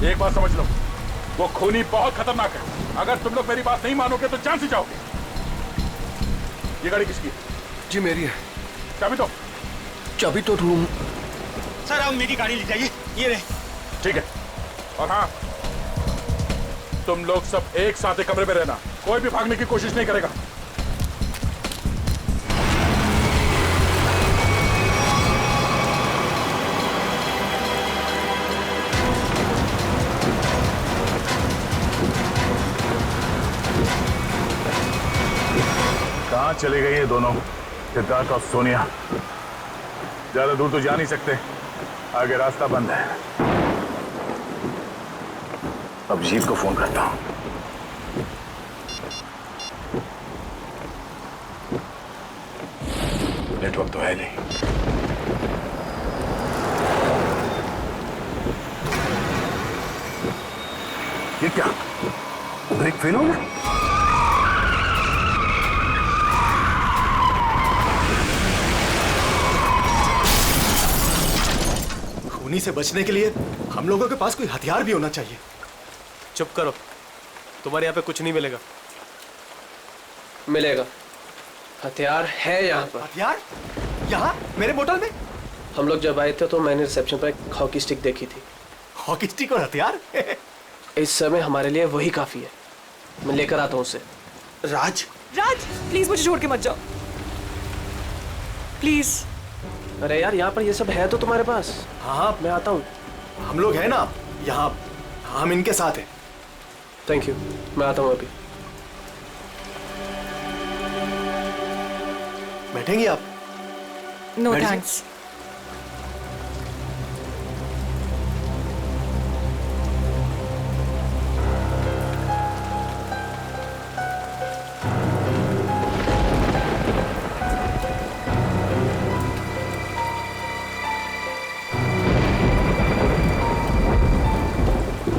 एक बात समझ लो, वो खूनी बहुत खतरनाक है। अगर तुम लोग मेरी बात नहीं मानोगे तो जान से जाओगे। ये गाड़ी किसकी है? जी मेरी है। चाबी तो? चाबी तो रूम। सर आप मेरी गाड़ी ले जाइए, ये रहे। ठीक है। और हाँ, तुम लोग सब एक साथ एक कमरे में रहना, कोई भी भागने की कोशिश नहीं करेगा। कहाँ चले गए ये दोनों, सिद्धार्थ और सोनिया? ज्यादा दूर तो जा नहीं सकते, आगे रास्ता बंद है। अब जीत को फोन करता हूं। नेटवर्क तो है नहीं। ये क्या, ब्रेक फेल हो गया? खूनी से बचने के लिए हम लोगों के पास कोई हथियार भी होना चाहिए। चुप करो, तुम्हारे यहाँ पे कुछ नहीं मिलेगा। मिलेगा, हथियार है यहाँ पर। हथियार यहाँ मेरे बोतल में? हम लोग जब आए थे तो मैंने रिसेप्शन पर एक हॉकी स्टिक देखी थी। हॉकी स्टिक और हथियार? इस समय हमारे लिए वही काफी है। मैं लेकर आता हूँ उसे। राज प्लीज मुझे छोड़ के मत जाओ, प्लीज। अरे यार यहाँ पर ये सब है तो तुम्हारे पास। हाँ मैं आता हूँ। हम लोग हैं ना यहाँ, हम इनके साथ हैं। थैंक यू, मैं आता हूँ अभी। बैठेंगी आप? No thanks.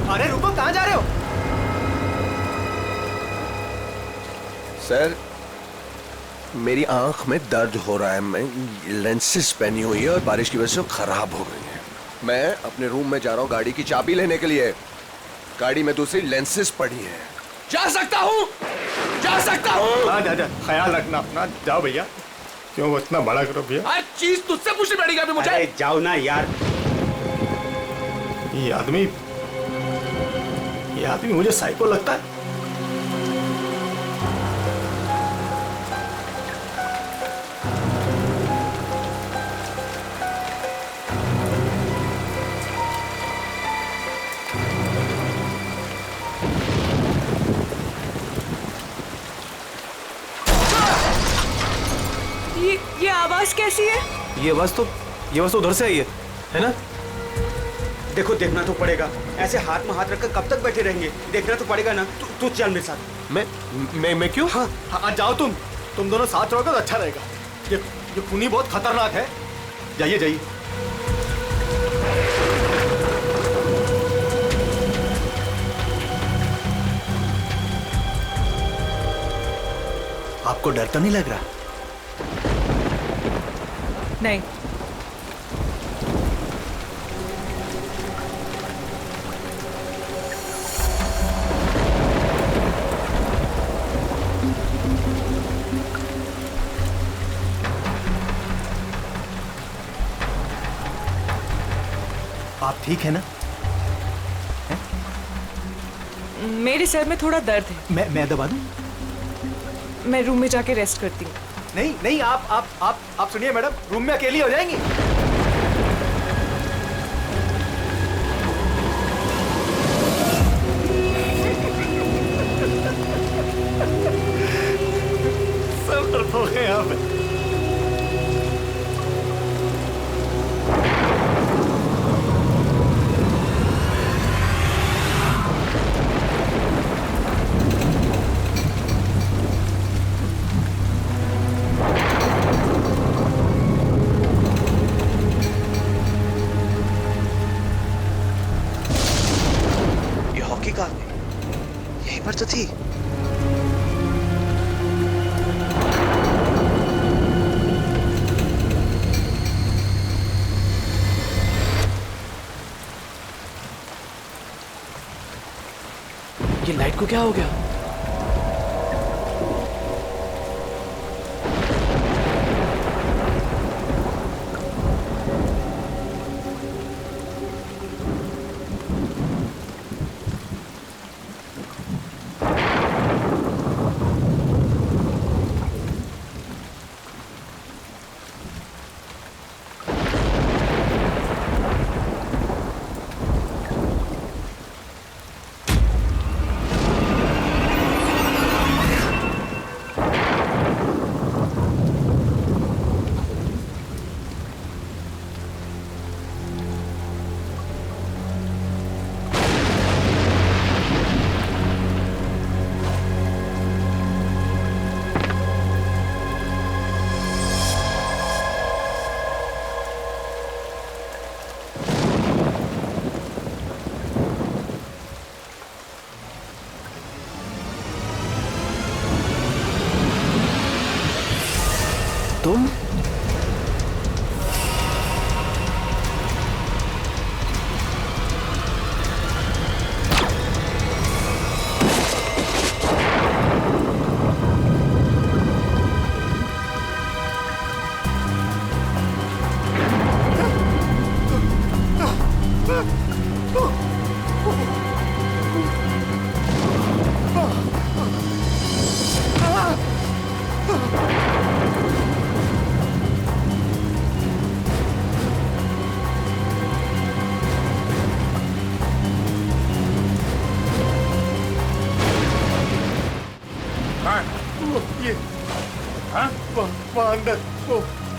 अरे रुको, कहाँ जा रहे हो? सर मेरी आंख में दर्द हो रहा है, मैं लेंसेज पहनी हुई है और बारिश की वजह से खराब हो गई है। मैं अपने रूम में जा रहा हूँ गाड़ी की चाबी लेने के लिए। गाड़ी में दूसरी लेंसेज पड़ी है। जा सकता हूँ, जा सकता हूँ। हाँ जा, ख्याल रखना अपना। जाओ भैया। क्यों इतना बड़ा करो भैया? हर चीज तुझसे पूछनी पड़ेगी अभी मुझे। अरे जाओ ना यार। ये आदमी मुझे साइको लगता है। ये आवाज कैसी है? ये आवाज तो उधर से आई है ना? देखो देखना तो पड़ेगा, ऐसे हाथ में हाथ रखकर कब तक बैठे रहेंगे? देखना तो पड़ेगा ना। तू चल मेरे साथ। मैं क्यों? हाँ जाओ तुम दोनों साथ रहोगे तो अच्छा रहेगा। ये खूनी बहुत खतरनाक है। जाइए जाइए। आपको डर तो नहीं लग रहा? नहीं। आप ठीक है ना? मेरे सर में थोड़ा दर्द है। मैं दबा दूं? मैं रूम में जाके रेस्ट करती हूँ। नहीं आप सुनिए मैडम, रूम में अकेली हो जाएंगी। सब डरपोक हैं यहाँ पे। यहीं पर तो थी। ये लाइट को क्या हो गया? तुम? ये वहाँ अंदर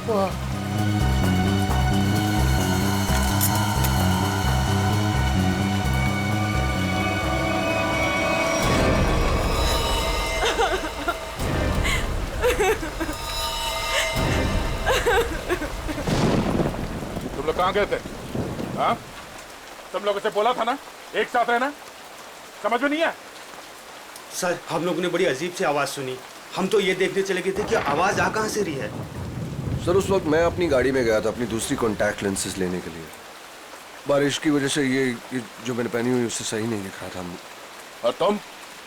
वहाँ। तुम लोग कहाँ गए थे? हाँ? तुम लोगों से बोला था ना एक साथ रहना, समझ में नहीं है? सर हम लोगों ने बड़ी अजीब सी आवाज सुनी, हम तो ये देखने चले गए थे कि आवाज आ कहाँ से रही है। सर उस वक्त मैं अपनी गाड़ी में गया था अपनी दूसरी कॉन्टैक्ट लेंसेज लेने के लिए। बारिश की वजह से ये जो मैंने पहनी हुई उससे सही नहीं दिख रहा था। और तुम?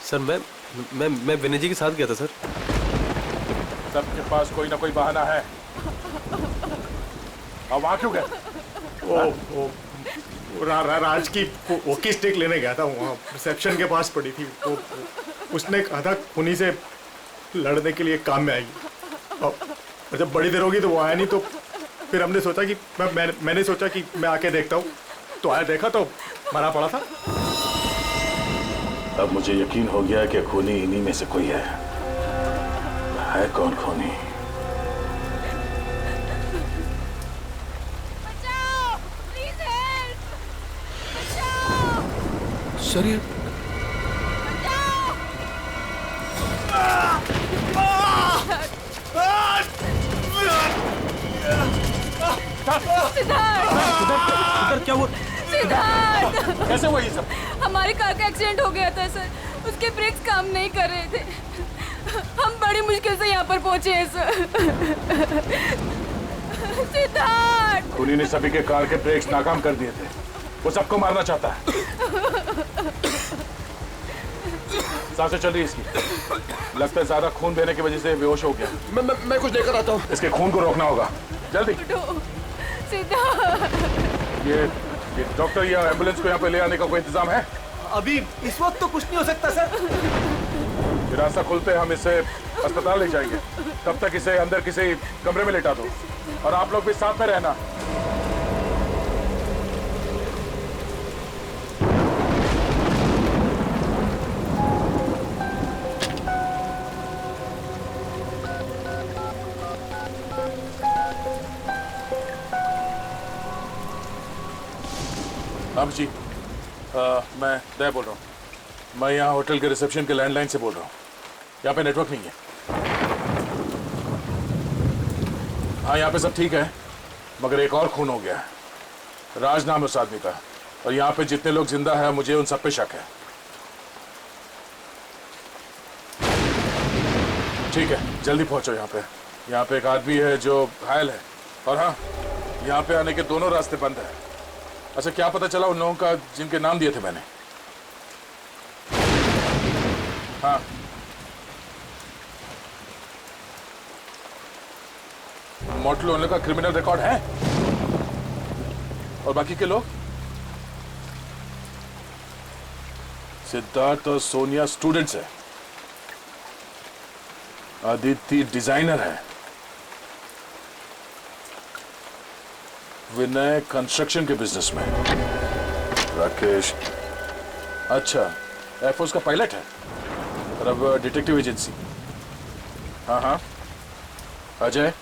सर मैं विनय जी के साथ गया था सर। सबके पास कोई ना कोई बहाना है। अब वहां क्यों गए? राज की वॉकी स्टिक लेने गया था, वहाँ रिसेप्शन के पास पड़ी थी। उसने कहा था खूनी से लड़ने के लिए काम में आएगी, और जब बड़ी देर होगी तो वो आया नहीं। तो फिर हमने सोचा कि मैंने सोचा कि मैं आके देखता हूँ। तो आया, देखा तो मरा पड़ा था। अब मुझे यकीन हो गया कि खूनी इन्हीं में से कोई है। कौन खूनी? सर ये सिद्धार्थ क्या हुआ? सिद्धार्थ कैसे हुआ ये सब? हमारी कार का एक्सीडेंट हो गया था सर, उसके ब्रेक्स काम नहीं कर रहे थे। हम बड़ी मुश्किल से यहाँ पर पहुंचे हैं सर। सिद्धार्थ! खूनी ने सभी के कार के ब्रेक्स नाकाम कर दिए थे। वो सबको मारना चाहता है। सांसें चल रही है इसकी। लगता है ज्यादा खून देने की वजह से बेहोश हो गया। मैं कुछ लेकर आता हूँ। इसके खून को रोकना होगा, जल्दी। सिद्धार्थ! ये डॉक्टर या एम्बुलेंस को यहाँ पे ले आने का कोई इंतजाम है? अभी इस वक्त तो कुछ नहीं हो सकता सर। रास्ता खुलते हम इसे अस्पताल ले जाएंगे। तब तक इसे अंदर किसी कमरे में लेटा दो, और आप लोग भी साथ में रहना। अब जी, मैं दया बोल रहा हूँ। मैं यहाँ होटल के रिसेप्शन के लैंडलाइन से बोल रहा हूँ। यहाँ पे नेटवर्क नहीं है। हाँ, यहाँ पे सब ठीक है, मगर एक और खून हो गया है। राज नाम है उस आदमी का, और यहाँ पे जितने लोग जिंदा हैं मुझे उन सब पे शक है। ठीक है, जल्दी पहुँचो यहाँ पे। यहाँ पे एक आदमी है जो घायल है, और हाँ, यहाँ पे आने के दोनों रास्ते बंद है। अच्छा, क्या पता चला उन लोगों का जिनके नाम दिए थे मैंने? हाँ, मोटल ओनर का क्रिमिनल रिकॉर्ड है, और बाकी के लोग? सिद्धार्थ और सोनिया स्टूडेंट्स है, आदित्य डिजाइनर है, विनय कंस्ट्रक्शन के बिजनेस में, राकेश अच्छा एयरफोर्स का पायलट है, और अब डिटेक्टिव एजेंसी। हाँ हाँ, अजय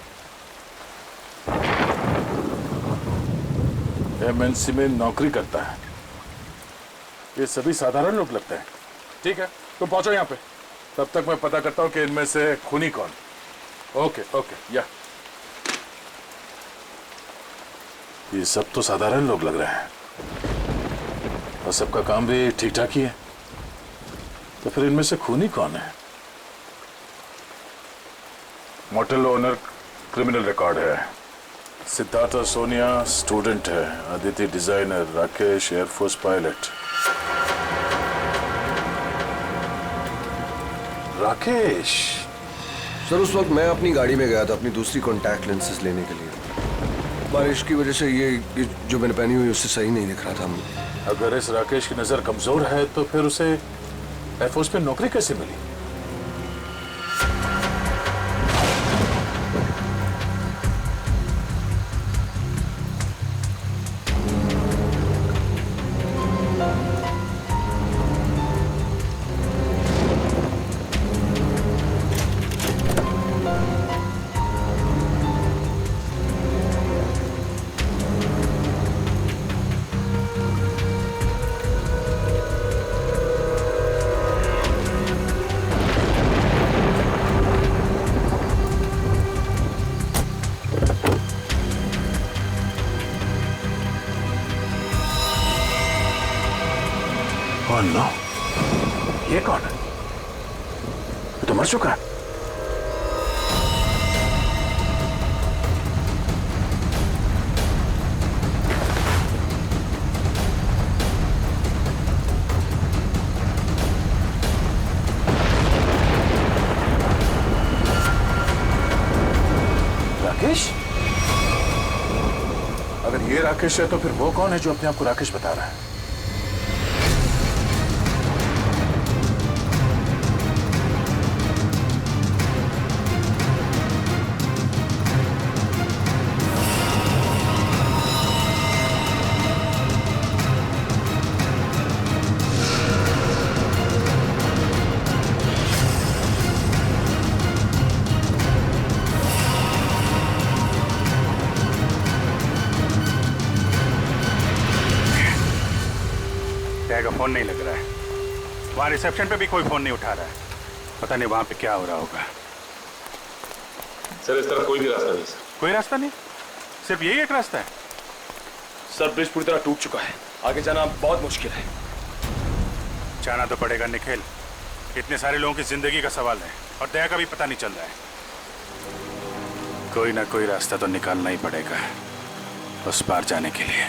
एमएनसी में नौकरी करता है। ये सभी साधारण लोग लगते हैं। ठीक है, तुम पहुंचो यहाँ पे, तब तक मैं पता करता हूँ कि इनमें से खूनी कौन। ओके ओके, या ये सब तो साधारण लोग लग रहे हैं, और सबका काम भी ठीक ठाक ही है, तो फिर इनमें से खूनी कौन है? मोटल ओनर क्रिमिनल रिकॉर्ड है, सिद्धार्थ और सोनिया स्टूडेंट है, Aditya designer, Rakesh air force pilot. Rakesh sir, उस वक्त मैं अपनी गाड़ी में गया था अपनी दूसरी कॉन्टैक्ट लेंसेज लेने के लिए। बारिश की वजह से ये जो मैंने पहनी हुई उससे सही नहीं दिख रहा था। अगर इस राकेश की नजर कमजोर है तो फिर उसे एयरफोर्स में नौकरी कैसे मिली? नो, ये कौन है? ये तो मर चुका है। राकेश है तो फिर वो कौन है जो अपने आप को राकेश बता रहा है? का फोन नहीं लग रहा है। वहां रिसेप्शन पे भी कोई फोन नहीं उठा रहा है। पता नहीं वहां पे क्या हो रहा होगा। सर इस तरफ कोई भी रास्ता नहीं सर। कोई रास्ता नहीं? सिर्फ यही एक रास्ता है? सर ब्रिज पूरी तरह टूट चुका है, आगे जाना बहुत मुश्किल है। जाना तो पड़ेगा निखिल, इतने सारे लोगों की जिंदगी का सवाल है और दया का भी पता नहीं चल रहा है। कोई ना कोई रास्ता तो निकालना ही पड़ेगा उस पार जाने के लिए।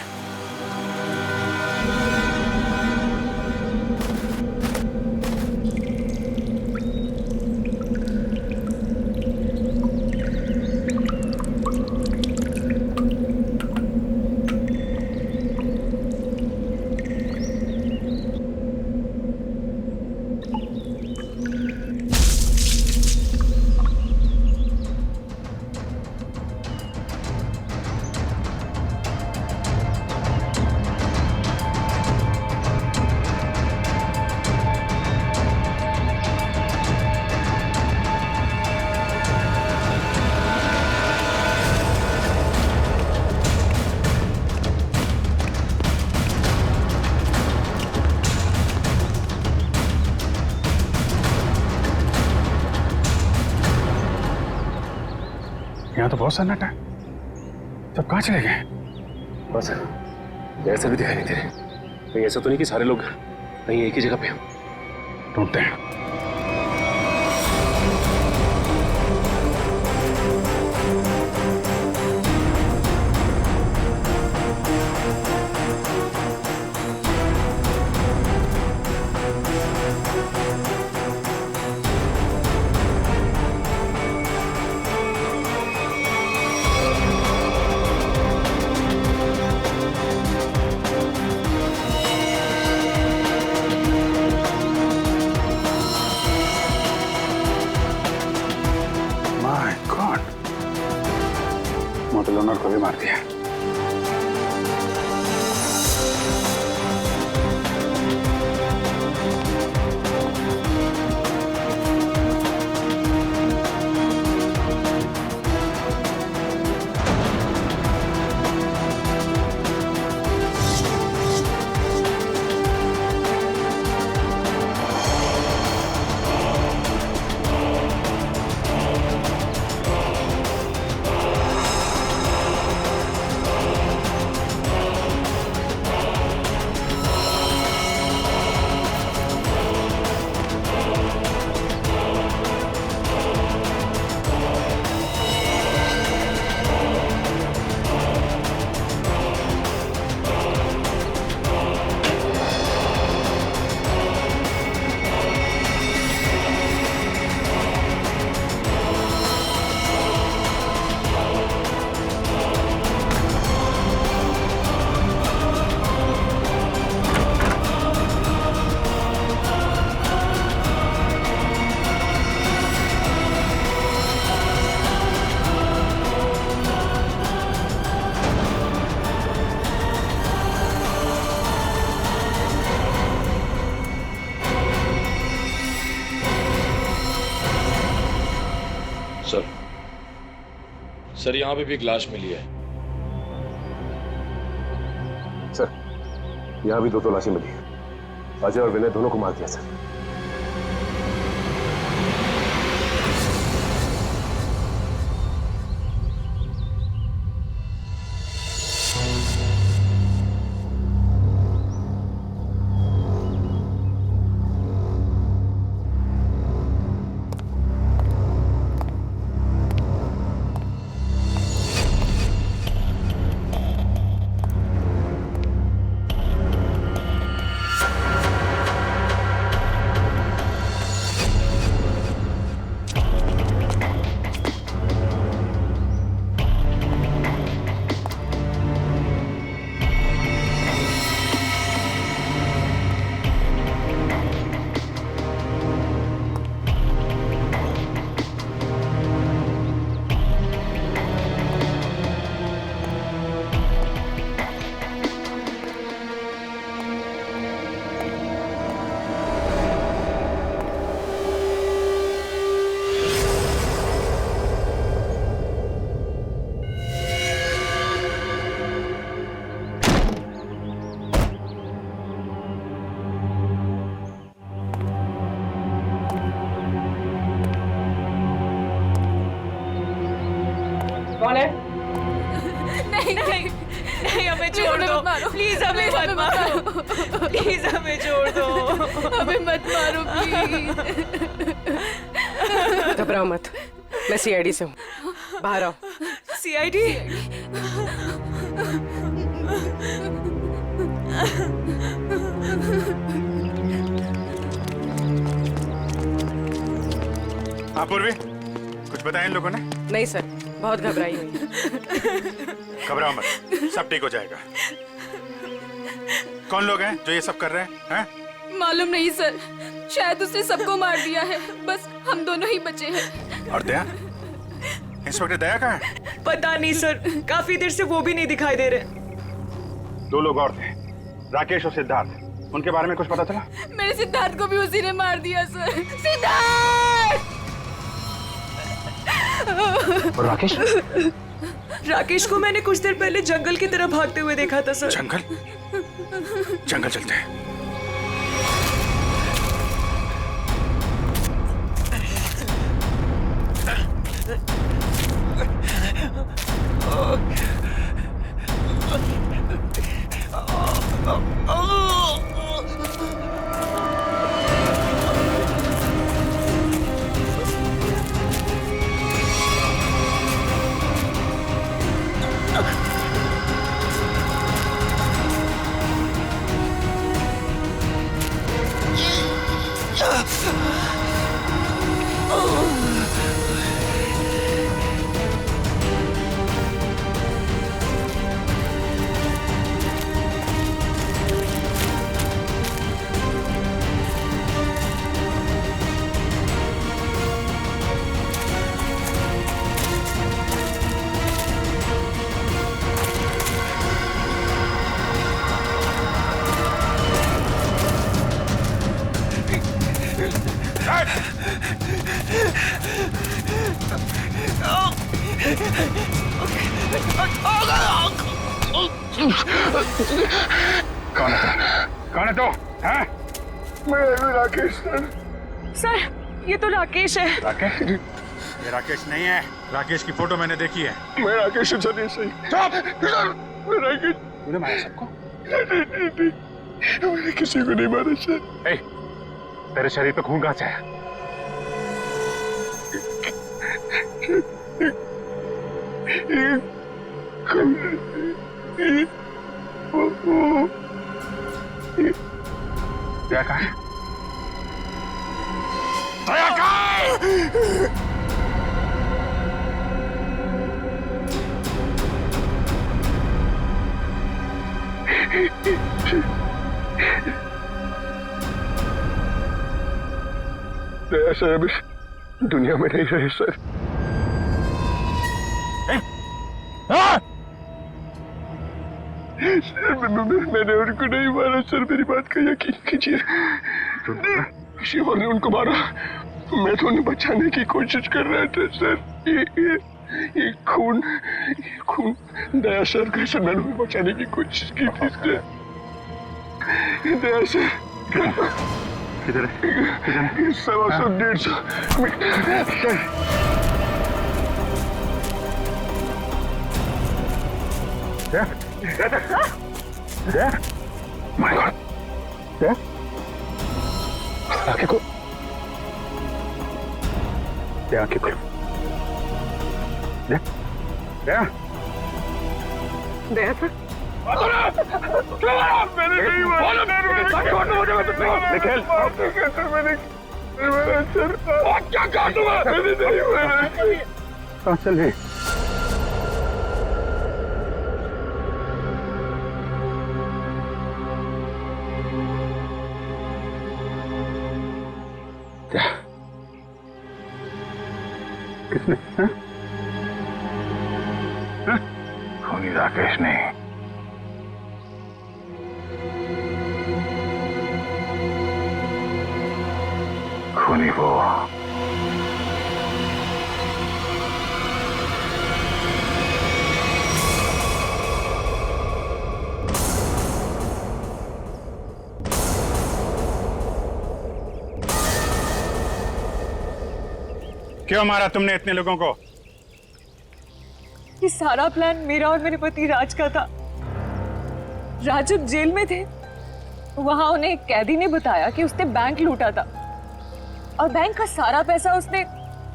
यहाँ तो बहुत सन्नाटा है। सब कहाँ चले गए? बस ऐसा भी दिखाई नहीं दे रहे। कहीं ऐसा तो नहीं कि सारे लोग कहीं एक ही जगह पे हो? ढूंढते हैं। मोटल ओनर को भी मार दिया। सर यहाँ पे भी एक लाश मिली है। सर यहाँ भी दो लाशें मिली है। अजय और विनय दोनों को मार दिया सर। कौन है? नहीं नहीं नहीं, हमें छोड़ दो प्लीज, हमें मत मारो प्लीज, हमें छोड़ दो, हमें मत मारो प्लीज। घबराओ मत, मैं सीआईडी से हूँ, बाहर आओ। सीआईडी? हाँ पूर्वी, कुछ बताया इन लोगों ने? नहीं सर, बहुत घबराई हुई। घबराओ मत, सब ठीक हो जाएगा। कौन लोग हैं जो ये सब कर रहे हैं? मालूम नहीं सर, शायद उसने सबको मार दिया है, बस हम दोनों ही बचे हैं। और दया? इंस्पेक्टर दया कहाँ है? पता नहीं सर, काफी देर से वो भी नहीं दिखाई दे रहे। 2 लोग और थे, राकेश और सिद्धार्थ। उनके बारे में कुछ पता चला? मेरे सिद्धार्थ को भी उसी ने मार दिया सर। सिद्धार्थ! और राकेश? राकेश को मैंने कुछ देर पहले जंगल की तरफ भागते हुए देखा था सर। जंगल? जंगल चलते हैं। कौन है तो? हैं? मैं राकेश सर। सर, ये तो राकेश है। राकेश? ये राकेश नहीं है, राकेश की फोटो मैंने देखी है। मैं राकेश हूँ सर, ये सही। चुप! सर, मैं राकेश। तूने मारा सबको? नहीं, मैंने किसी को नहीं मारा सर। तेरे शरीर पे खून कहाँ से आया? क्या कहा? दया कहाँ? दया सर अभी दुनिया में नहीं रहे सर। सर मैंने उनको नहीं मारा सर, मेरी बात का यकीन कीजिए। किसी और ने उनको मारा, मैं तो उन्हें बचाने की कोशिश कर रहा था सर। ये खून दया सर का सर, मैंने उन्हें बचाने की कोशिश की थी सर। दया सर किधर है? 100-150 माय गॉड! आंखें खोल, आंखें खोल। दया सर, मैंने नहीं मारा। निखिल, क्या कहा तुम्हें? मैंने नहीं मारा। कहाँ चले? किसने? खूनी राकेश नहीं, खूनी वो। क्यों मारा तुमने इतने लोगों को? ये सारा प्लान मेरा और मेरे पति राज का था। राज जब जेल में थे, वहां उन्हें एक कैदी ने बताया कि उसने बैंक लूटा था और बैंक का सारा पैसा उसने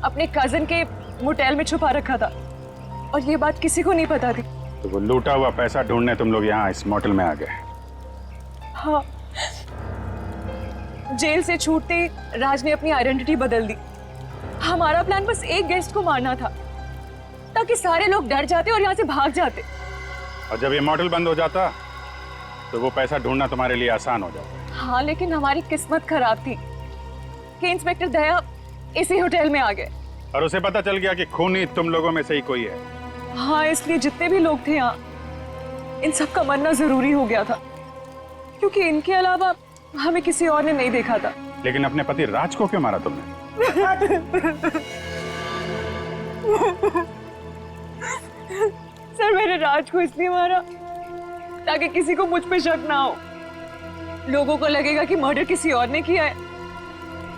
अपने कजन के मोटेल में छुपा रखा था और ये बात किसी को नहीं पता थी। तो वो लूटा हुआ पैसा ढूंढने तुम लोग यहाँ इस मोटेल में आ गए? हाँ, जेल से छूटते ही राज ने अपनी आइडेंटिटी बदल दी। हमारा प्लान बस एक गेस्ट को मारना था ताकि सारे लोग डर जाते और यहाँ से भाग जाते। और जब ये मोटेल बंद हो जाता तो वो पैसा ढूंढना तुम्हारे लिए आसान हो जाता। हाँ, लेकिन हमारी किस्मत खराब थी कि इंस्पेक्टर दया इसी होटल में आ गए और उसे पता चल गया कि खूनी तुम लोगों में से ही कोई है। हाँ, इसलिए जितने भी लोग थे यहाँ, इन सब का मरना जरूरी हो गया था क्योंकि इनके अलावा हमें किसी और ने नहीं देखा था। लेकिन अपने पति राज को क्यों मारा तुमने? सर, मैंने राज को इसलिए मारा ताकि किसी को मुझ पे शक ना हो। लोगों को लगेगा कि मर्डर किसी और ने किया है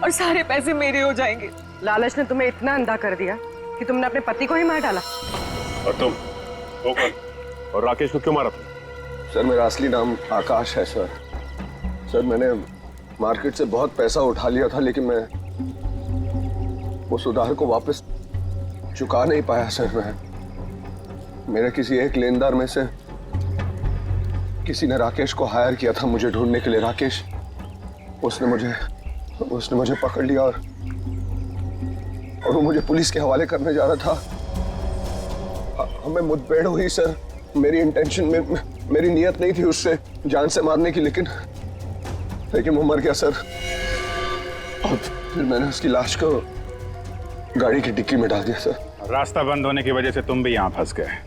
और सारे पैसे मेरे हो जाएंगे। लालच ने तुम्हें इतना अंधा कर दिया कि तुमने अपने पति को ही मार डाला। और तुम वो कौन? और राकेश को क्यों मारा तुम? सर, मेरा असली नाम आकाश है सर। सर, मैंने मार्केट से बहुत पैसा उठा लिया था लेकिन मैं उस उधार को वापस चुका नहीं पाया सर। मेरे किसी एक लेनदार में से किसी ने राकेश को हायर किया था मुझे ढूंढने के लिए। राकेश उसने मुझे पकड़ लिया और वो मुझे पुलिस के हवाले करने जा रहा था। हमें मुठभेड़ हुई सर। मेरी इंटेंशन में मेरी नियत नहीं थी उससे जान से मारने की, लेकिन वो मर गया सर। और फिर मैंने उसकी लाश को गाड़ी की डिक्की में डाल दिया सर। रास्ता बंद होने की वजह से तुम भी यहाँ फंस गए।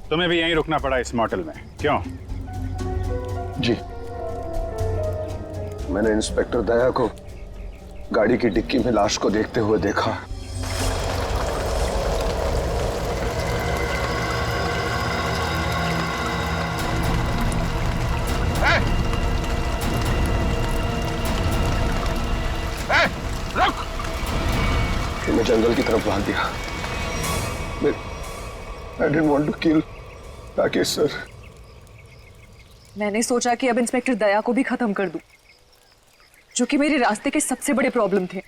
तुम्हें भी यहीं रुकना पड़ा इस मोटेल में, क्यों? जी, मैंने इंस्पेक्टर दया को गाड़ी की डिक्की में लाश को देखते हुए देखा। फिर मैं जंगल की तरफ भाग गया। I didn't want to kill Rakesh sir. मैंने सोचा कि अब इंस्पेक्टर दया को भी खत्म कर दूं, जो कि मेरे रास्ते के सबसे बड़े प्रॉब्लम थे,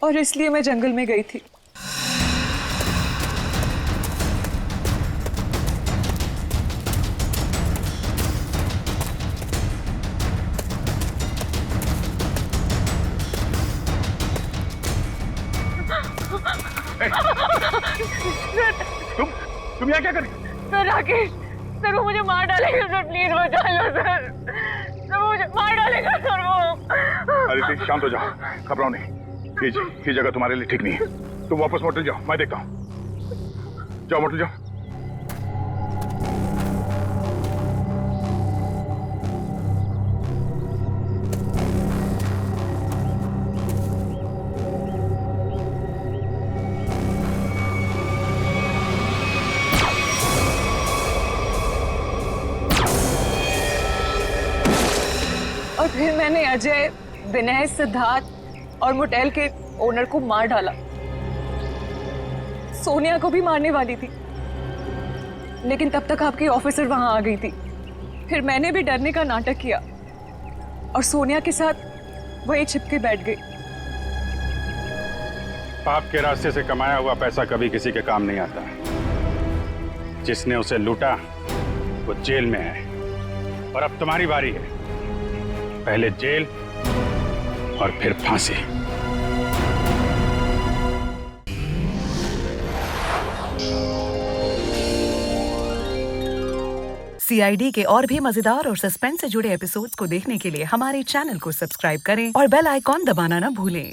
और इसलिए मैं जंगल में गई थी। तुम यहाँ क्या कर रही? सर, राकेश सर, वो मुझे मार डालेगा सर, प्लीज बचा लो सर। सर, वो मुझे मार डालेगा सर वो। अदिति, शांत हो जाओ, घबराओ नहीं। ये जगह तुम्हारे लिए ठीक नहीं है। तुम वापस मोटेल जाओ, मैं देखता हूँ। जाओ मोटेल जाओ। और फिर मैंने अजय, विनय, सिद्धार्थ और मोटेल के ओनर को मार डाला। सोनिया को भी मारने वाली थी, लेकिन तब तक आपकी ऑफिसर वहां आ गई थी। फिर मैंने भी डरने का नाटक किया और सोनिया के साथ वहीं छिपके बैठ गई। पाप के रास्ते से कमाया हुआ पैसा कभी किसी के काम नहीं आता। जिसने उसे लूटा वो जेल में है और अब तुम्हारी बारी है। पहले जेल और फिर फांसी। CID के और भी मजेदार और सस्पेंस से जुड़े एपिसोड्स को देखने के लिए हमारे चैनल को सब्सक्राइब करें और बेल आइकॉन दबाना ना भूलें।